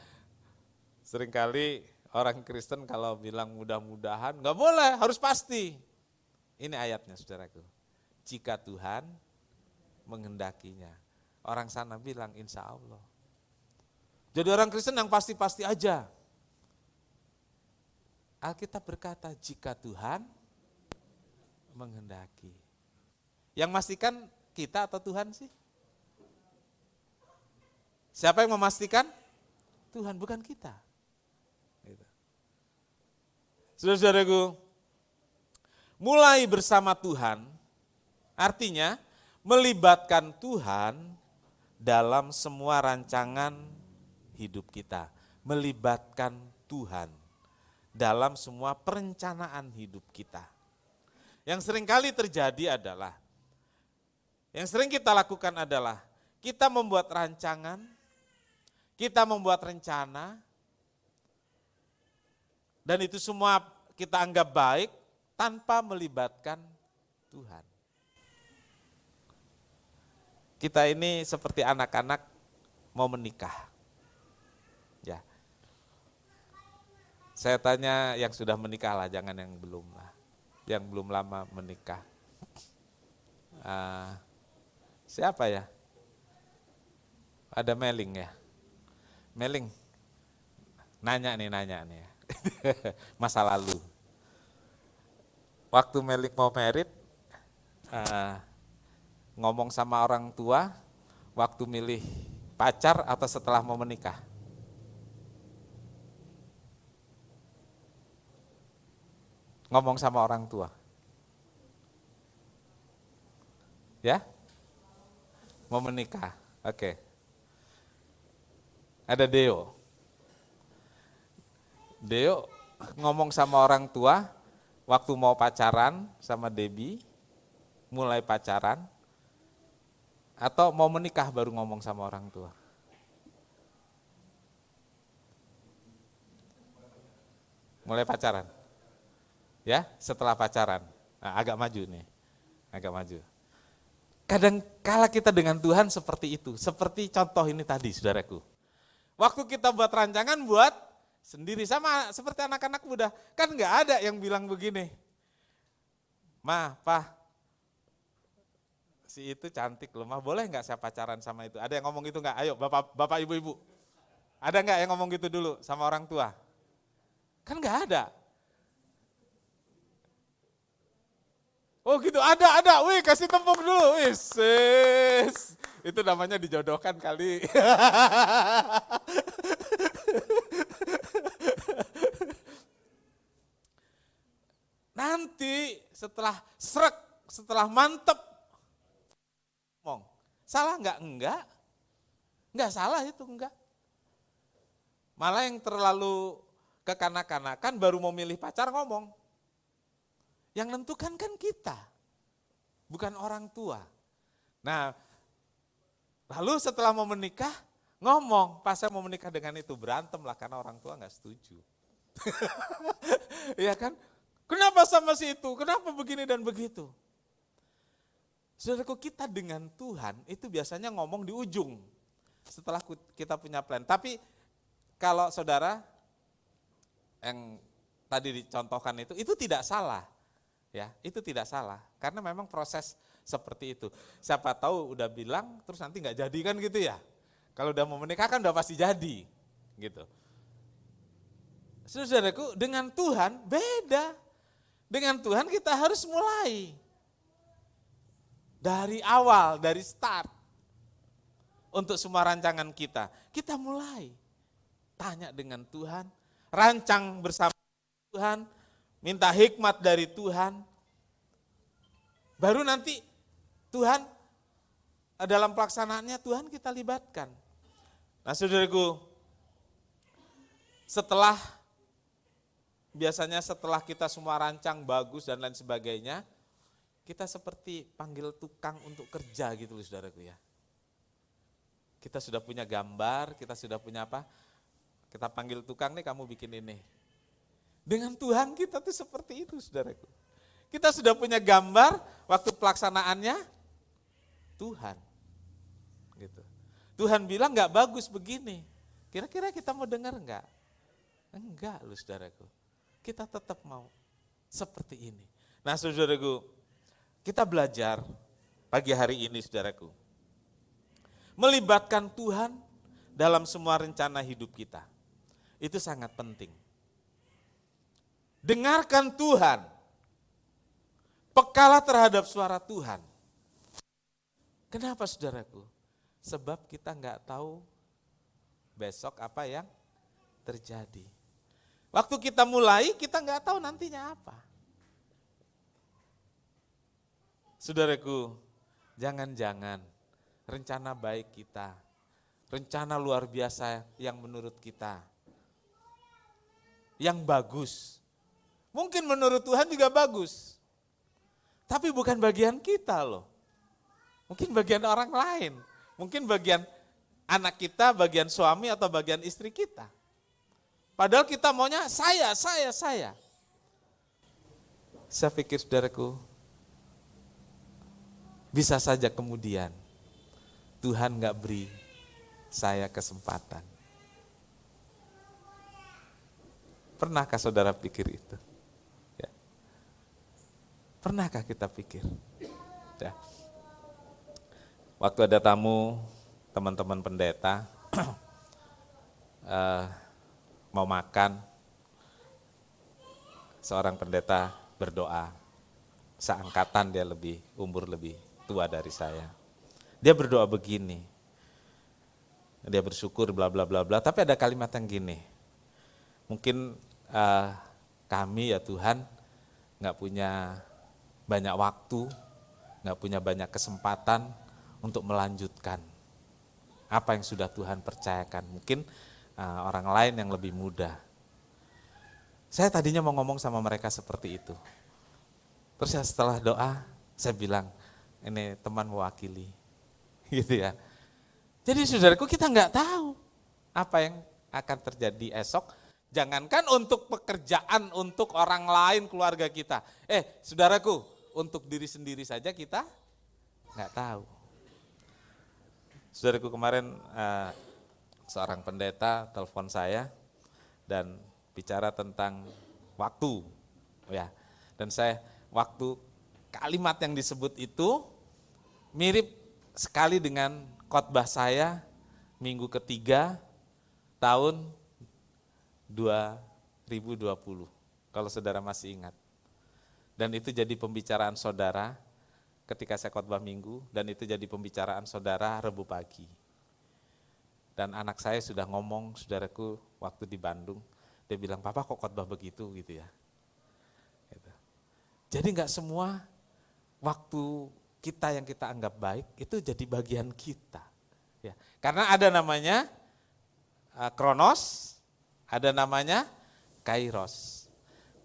Seringkali orang Kristen kalau bilang mudah-mudahan, enggak boleh, harus pasti. Ini ayatnya saudaraku. Jika Tuhan menghendakinya. Orang sana bilang insya Allah. Jadi orang Kristen yang pasti-pasti aja. Alkitab berkata jika Tuhan menghendaki. Yang memastikan kita atau Tuhan sih? Siapa yang memastikan? Tuhan, bukan kita. Saudara-saudaraku, mulai bersama Tuhan artinya melibatkan Tuhan dalam semua rancangan hidup kita. Melibatkan Tuhan dalam semua perencanaan hidup kita. Yang seringkali terjadi adalah, yang sering kita lakukan adalah, kita membuat rancangan, kita membuat rencana, dan itu semua kita anggap baik tanpa melibatkan Tuhan. Kita ini seperti anak-anak mau menikah. Ya. Saya tanya yang sudah menikah lah, jangan yang belum lah. Yang belum lama menikah. Siapa ya? Ada Meling ya? Meling, nanya nih ya. Masa lalu. Waktu Meling mau merit, ngomong sama orang tua, waktu milih pacar atau setelah mau menikah? Ngomong sama orang tua. Ya? Mau menikah. Oke. Ada Deo. Deo ngomong sama orang tua waktu mau pacaran sama Debbie, mulai pacaran, atau mau menikah baru ngomong sama orang tua? Mulai pacaran. Ya, setelah pacaran. Nah, agak maju nih. Agak maju. Kadang kala kita dengan Tuhan seperti itu. Seperti contoh ini tadi, saudaraku. Waktu kita buat rancangan, buat sendiri. Sama seperti anak-anak muda. Kan enggak ada yang bilang begini. Ma, Pa, si itu cantik loh, Ma, boleh enggak saya pacaran sama itu? Ada yang ngomong gitu enggak? Ayo, bapak ibu-ibu. Ada enggak yang ngomong gitu dulu sama orang tua? Kan enggak ada. Oh gitu, ada. Wih, kasih tepuk dulu. Sis. Itu namanya dijodohkan kali. Nanti setelah srek, setelah mantep, ngomong. Salah enggak? Enggak. Enggak salah itu, enggak. Malah yang terlalu kekanak-kanakan baru mau milih pacar ngomong. Yang nentukan kan kita, bukan orang tua. Nah, lalu setelah mau menikah, ngomong, pas saya mau menikah dengan itu, berantem lah karena orang tua nggak setuju. Iya kan? Kenapa sama si itu? Kenapa begini dan begitu? Saudaraku, kita dengan Tuhan itu biasanya ngomong di ujung, setelah kita punya plan. Tapi kalau saudara yang tadi dicontohkan itu tidak salah. Ya, itu tidak salah. Karena memang proses seperti itu. Siapa tahu udah bilang terus nanti nggak jadi kan gitu ya. Kalau udah mau menikah kan udah pasti jadi. Gitu. Saudaraku, dengan Tuhan beda. Dengan Tuhan kita harus mulai. Dari awal, dari start. Untuk semua rancangan kita. Kita mulai. Tanya dengan Tuhan. Rancang bersama Tuhan. Minta hikmat dari Tuhan. Baru nanti Tuhan dalam pelaksanaannya Tuhan kita libatkan. Nah saudaraku, biasanya setelah kita semua rancang bagus dan lain sebagainya, kita seperti panggil tukang untuk kerja gitu loh saudaraku ya. Kita sudah punya gambar, kita sudah punya apa, kita panggil tukang nih kamu bikin ini. Dengan Tuhan kita tuh seperti itu saudaraku. Kita sudah punya gambar, waktu pelaksanaannya Tuhan. Gitu. Tuhan bilang nggak bagus begini. Kira-kira kita mau dengar nggak? Enggak loh saudaraku. Kita tetap mau seperti ini. Nah saudaraku, kita belajar pagi hari ini saudaraku. Melibatkan Tuhan dalam semua rencana hidup kita. Itu sangat penting. Dengarkan Tuhan. Pekalah terhadap suara Tuhan. Kenapa saudaraku? Sebab kita nggak tahu besok apa yang terjadi. Waktu kita mulai, kita nggak tahu nantinya apa. Saudaraku, jangan-jangan rencana baik kita, rencana luar biasa yang menurut kita, yang bagus, mungkin menurut Tuhan juga bagus, tapi bukan bagian kita loh. Mungkin bagian orang lain, mungkin bagian anak kita, bagian suami atau bagian istri kita. Padahal kita maunya saya. Saya pikir saudaraku, bisa saja kemudian Tuhan gak beri saya kesempatan. Pernahkah saudara pikir itu? Ya. Pernahkah kita pikir? Ya. Waktu ada tamu, teman-teman pendeta, mau makan, seorang pendeta berdoa, seangkatan dia umur lebih tua dari saya. Dia berdoa begini, dia bersyukur bla bla bla bla, tapi ada kalimat yang gini, mungkin kami ya Tuhan gak punya banyak waktu, gak punya banyak kesempatan untuk melanjutkan apa yang sudah Tuhan percayakan. Mungkin orang lain yang lebih muda. Saya tadinya mau ngomong sama mereka seperti itu. Terus ya setelah doa, saya bilang, ini teman mewakili. Gitu ya. Jadi saudaraku, kita nggak tahu apa yang akan terjadi esok. Jangankan untuk pekerjaan, untuk orang lain, keluarga kita. Saudaraku, untuk diri sendiri saja kita nggak tahu. Saudaraku, kemarin seorang pendeta telepon saya dan bicara tentang waktu, ya. Dan waktu kalimat yang disebut itu mirip sekali dengan khotbah saya minggu ketiga tahun 2020, kalau saudara masih ingat. Dan itu jadi pembicaraan saudara ketika saya khotbah minggu, dan itu jadi pembicaraan saudara Rebu pagi. Dan anak saya sudah ngomong, saudaraku, waktu di Bandung, dia bilang, "Papa kok khotbah begitu?" gitu ya. Gitu. Jadi enggak semua waktu kita yang kita anggap baik itu jadi bagian kita. Ya. Karena ada namanya kronos, ada namanya kairos.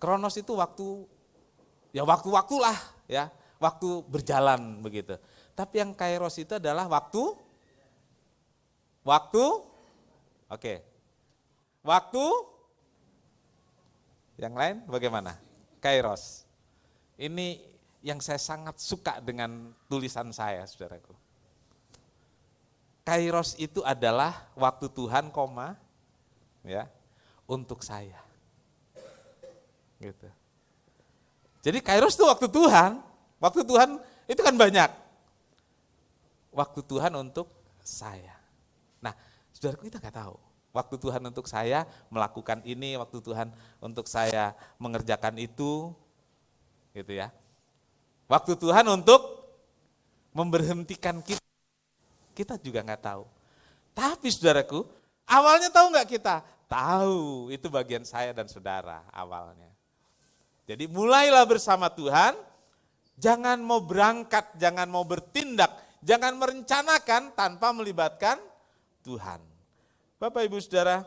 Kronos itu waktu, ya waktu-waktulah ya. Waktu berjalan begitu. Tapi yang kairos itu adalah waktu, oke. Waktu, yang lain bagaimana? Kairos. Ini yang saya sangat suka dengan tulisan saya, saudaraku. Kairos itu adalah waktu Tuhan, ya, untuk saya. Gitu. Jadi Kairos itu waktu Tuhan. Waktu Tuhan itu kan banyak. Waktu Tuhan untuk saya. Nah, saudaraku, kita nggak tahu. Waktu Tuhan untuk saya melakukan ini, waktu Tuhan untuk saya mengerjakan itu, gitu ya. Waktu Tuhan untuk memberhentikan kita juga nggak tahu. Tapi saudaraku, awalnya tahu nggak kita? Tahu, itu bagian saya dan saudara awalnya. Jadi mulailah bersama Tuhan, jangan mau berangkat, jangan mau bertindak, jangan merencanakan tanpa melibatkan Tuhan. Bapak Ibu Saudara,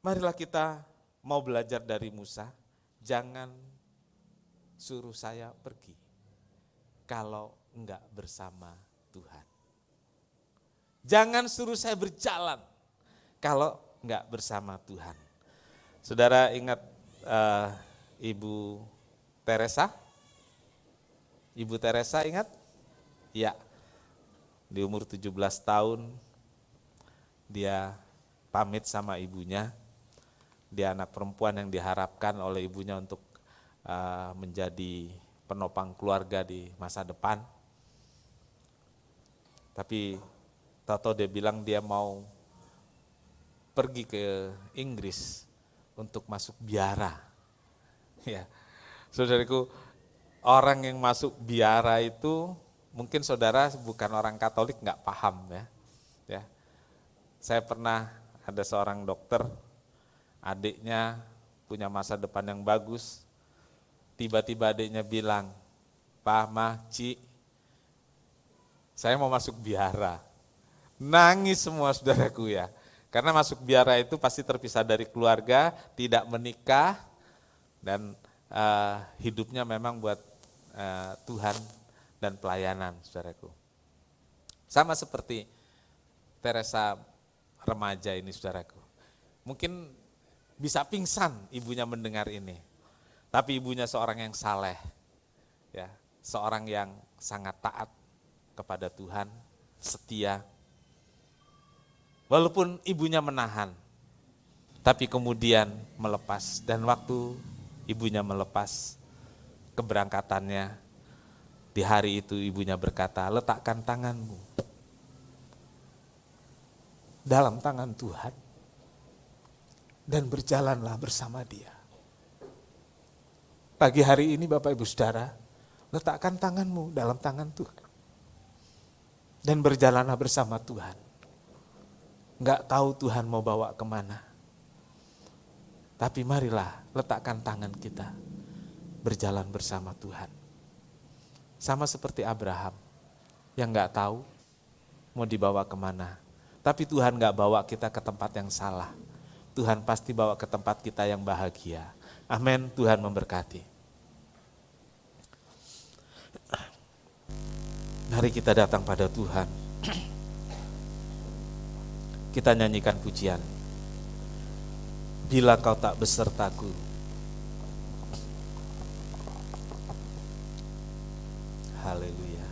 marilah kita mau belajar dari Musa, jangan suruh saya pergi kalau enggak bersama Tuhan. Jangan suruh saya berjalan kalau enggak bersama Tuhan. Saudara ingat Ibu Teresa? Ibu Teresa ingat? Ya, di umur 17 tahun dia pamit sama ibunya. Dia anak perempuan yang diharapkan oleh ibunya untuk menjadi penopang keluarga di masa depan. Tapi tahu dia bilang dia mau pergi ke Inggris untuk masuk biara. Ya, saudariku, orang yang masuk biara itu mungkin saudara bukan orang Katolik nggak paham ya. Ya, saya pernah ada seorang dokter, adiknya punya masa depan yang bagus. Tiba-tiba adiknya bilang, "Pak, Ma, Ci, saya mau masuk biara." Nangis semua saudaraku ya. Karena masuk biara itu pasti terpisah dari keluarga, tidak menikah, dan hidupnya memang buat Tuhan dan pelayanan, saudaraku. Sama seperti Teresa remaja ini, saudaraku. Mungkin bisa pingsan ibunya mendengar ini. Tapi ibunya seorang yang saleh, ya, seorang yang sangat taat kepada Tuhan, setia. Walaupun ibunya menahan, tapi kemudian melepas. Dan waktu ibunya melepas keberangkatannya, di hari itu ibunya berkata, "Letakkan tanganmu dalam tangan Tuhan dan berjalanlah bersama Dia." Pagi hari ini Bapak Ibu Saudara, letakkan tanganmu dalam tangan Tuhan dan berjalanlah bersama Tuhan. Enggak tahu Tuhan mau bawa kemana, tapi marilah letakkan tangan kita, berjalan bersama Tuhan. Sama seperti Abraham yang enggak tahu mau dibawa kemana, tapi Tuhan enggak bawa kita ke tempat yang salah. Tuhan pasti bawa ke tempat kita yang bahagia. Amin, Tuhan memberkati. Mari kita datang pada Tuhan. Kita nyanyikan pujian. Bila kau tak besertaku. Haleluya.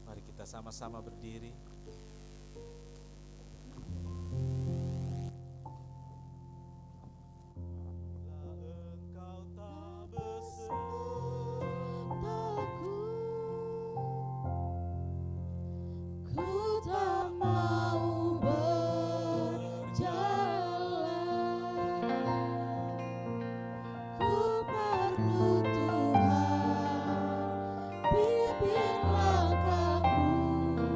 Mari kita sama-sama berdiri. Pimpin langkahku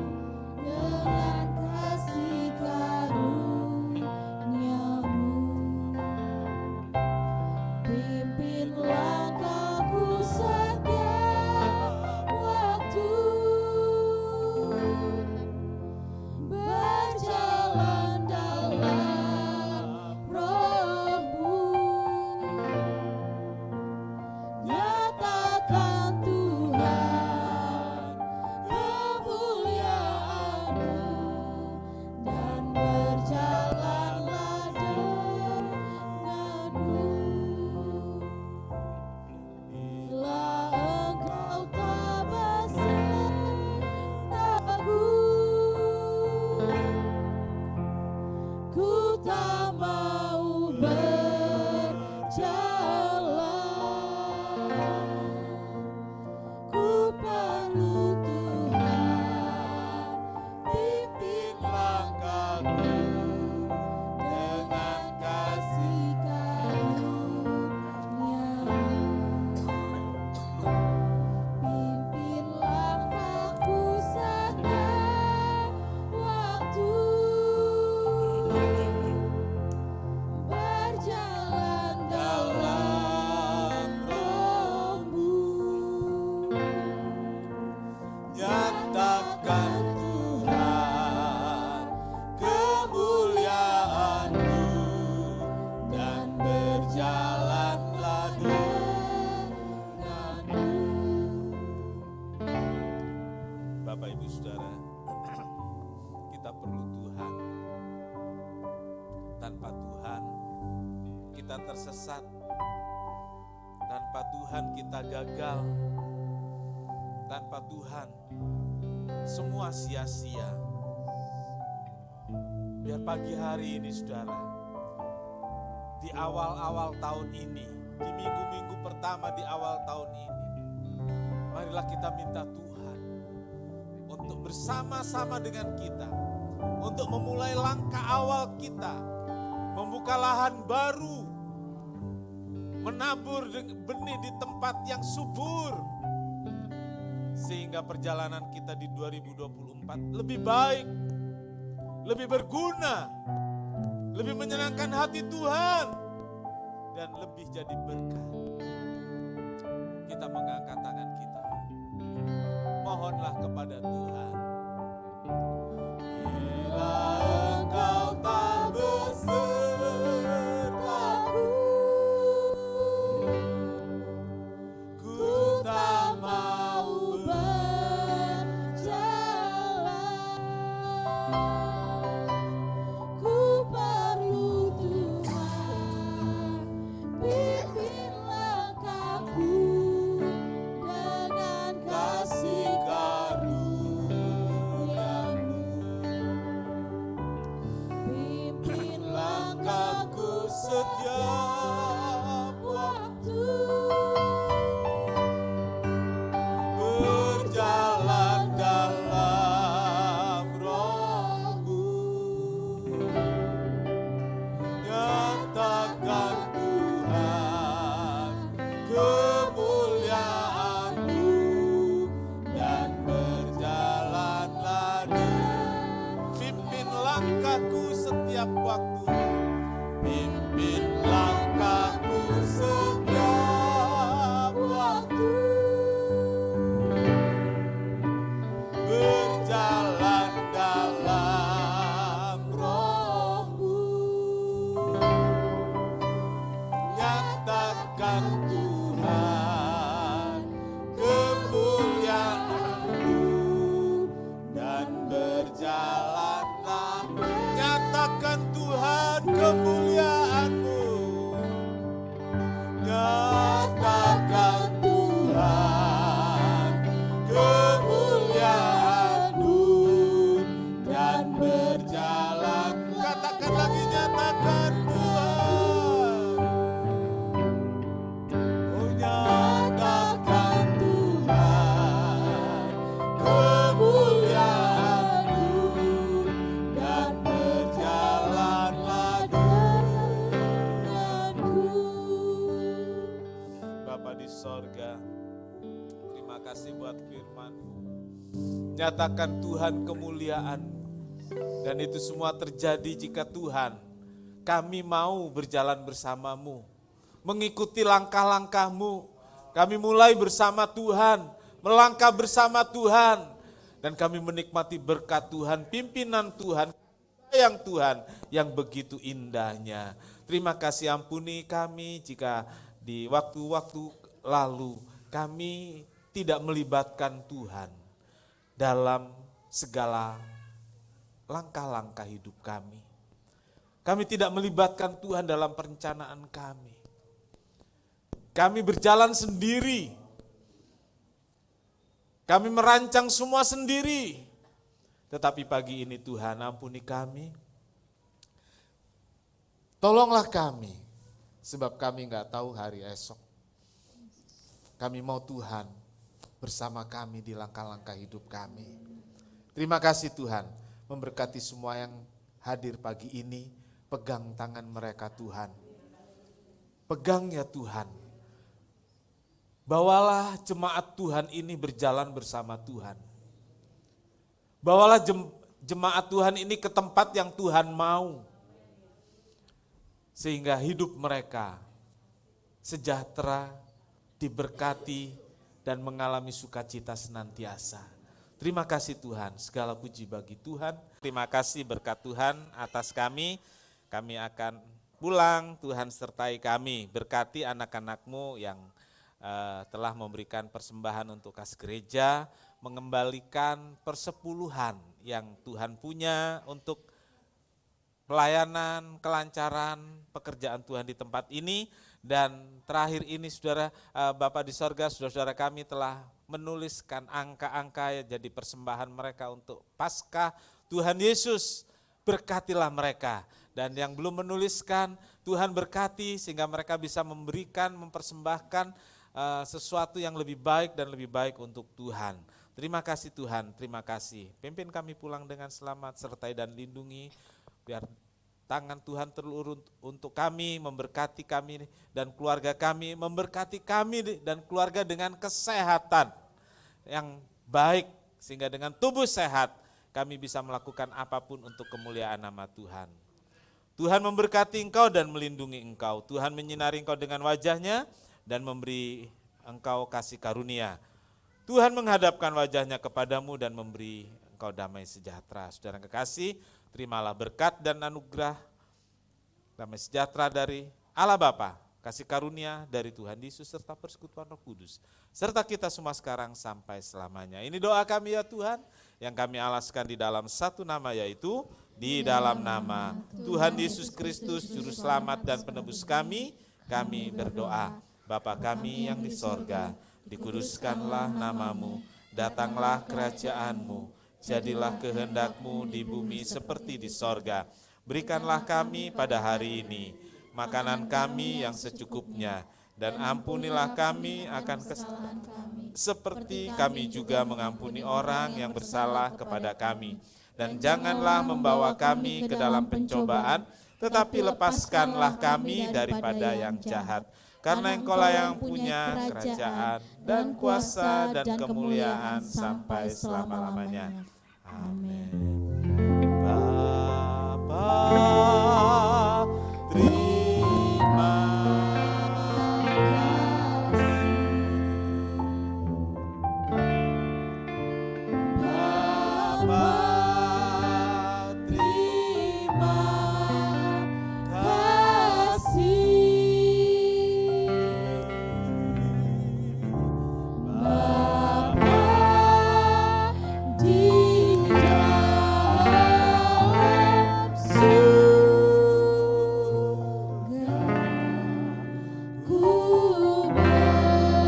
saudara, kita perlu Tuhan. Tanpa Tuhan, kita tersesat. Tanpa Tuhan, kita gagal. Tanpa Tuhan, semua sia-sia. Biar pagi hari ini, saudara, di awal-awal tahun ini, di minggu-minggu pertama di awal tahun ini, marilah kita minta Tuhan untuk bersama-sama dengan kita, untuk memulai langkah awal kita, membuka lahan baru, menabur benih di tempat yang subur, sehingga perjalanan kita di 2024 lebih baik, lebih berguna, lebih menyenangkan hati Tuhan, dan lebih jadi berkat. Kita mengangkat tangan kita, mohonlah kepada Tuhan. Bila Engkau tak besertaku, ku tak mau berjalan. Ku perlu Tuhan, pimpin langkahku dengan kasih karunia-Mu. Pimpin langkahku setiap waktu, berjalan dalam Roh-Mu. Nyatakan Tuhan kemuliaan-Mu, dan berjalanlah pimpin langkahku setiap waktu, pimpin langkahku setiap waktu, berjalan dalam Roh-Mu. Nyatakan Tuhan kemuliaan-Mu, dan berjalanlah. Nyatakan Tuhan kemuliaan-Mu, nyatakan Tuhan kemuliaan-Mu, dan berjalan. Katakan lagi, nyatakan Tuhan. Oh, nyatakan Tuhan kemuliaan-Mu, dan berjalanlah denganku. Bapa di sorga, terima kasih buat firman-Mu. Nyatakan Tuhan kemuliaan-Mu, dan itu semua terjadi jika Tuhan, kami mau berjalan bersama-Mu, mengikuti langkah-langkah-Mu. Kami mulai bersama Tuhan, melangkah bersama Tuhan, dan kami menikmati berkat Tuhan, pimpinan Tuhan, sayang Tuhan yang begitu indahnya. Terima kasih, ampuni kami jika di waktu-waktu lalu kami tidak melibatkan Tuhan dalam segala langkah-langkah hidup kami. Kami tidak melibatkan Tuhan dalam perencanaan kami. Kami berjalan sendiri. Kami merancang semua sendiri. Tetapi pagi ini Tuhan, ampuni kami. Tolonglah kami, sebab kami enggak tahu hari esok. Kami mau Tuhan bersama kami di langkah-langkah hidup kami. Terima kasih Tuhan, memberkati semua yang hadir pagi ini. Pegang tangan mereka Tuhan. Pegang ya Tuhan. Bawalah jemaat Tuhan ini berjalan bersama Tuhan. Bawalah jemaat Tuhan ini ke tempat yang Tuhan mau. Sehingga hidup mereka sejahtera, diberkati, dan mengalami sukacita senantiasa. Terima kasih Tuhan, segala puji bagi Tuhan. Terima kasih berkat Tuhan atas kami. Kami akan pulang, Tuhan sertai kami. Berkati anak-anak-Mu yang telah memberikan persembahan untuk kas gereja, mengembalikan persepuluhan yang Tuhan punya untuk pelayanan, kelancaran, pekerjaan Tuhan di tempat ini. Dan terakhir ini saudara, Bapa di sorga, saudara-saudara kami telah menuliskan angka-angka yang jadi persembahan mereka untuk Paskah Tuhan Yesus. Berkatilah mereka. Dan yang belum menuliskan, Tuhan berkati sehingga mereka bisa memberikan, mempersembahkan sesuatu yang lebih baik dan lebih baik untuk Tuhan. Terima kasih Tuhan, terima kasih. Pimpin kami pulang dengan selamat, sertai dan lindungi. Biar tangan Tuhan terulur untuk kami, memberkati kami dan keluarga kami, memberkati kami dan keluarga dengan kesehatan yang baik, sehingga dengan tubuh sehat kami bisa melakukan apapun untuk kemuliaan nama Tuhan. Tuhan memberkati engkau dan melindungi engkau. Tuhan menyinari engkau dengan wajahnya dan memberi engkau kasih karunia. Tuhan menghadapkan wajahnya kepadamu dan memberi engkau damai sejahtera. Saudara kekasih, terimalah berkat dan anugerah damai sejahtera dari Allah Bapa, kasih karunia dari Tuhan Yesus serta persekutuan Roh Kudus, serta kita semua sekarang sampai selamanya. Ini doa kami ya Tuhan, yang kami alaskan di dalam satu nama, yaitu di dalam nama Tuhan Yesus Kristus, Juru Selamat dan Penebus kami berdoa. Bapa kami yang di sorga, dikuduskanlah namamu, datanglah kerajaanmu, jadilah kehendak-Mu di bumi seperti di sorga. Berikanlah kami pada hari ini makanan kami yang secukupnya, dan ampunilah kami akan kesalahan kami, seperti kami juga mengampuni orang yang bersalah kepada kami. Dan janganlah membawa kami ke dalam pencobaan, tetapi lepaskanlah kami daripada yang jahat. Karena Engkaulah yang punya kerajaan dan kuasa dan kemuliaan sampai selama-lamanya. Amin. Bapa, terima kasih. Bapa, terima kasih. Bapa di dalam surga, ku berterima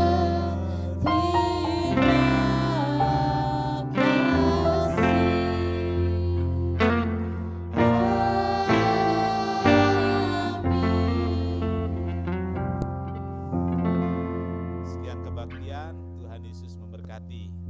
kasih. Amin. Sekian kebaktian, Tuhan Yesus memberkati.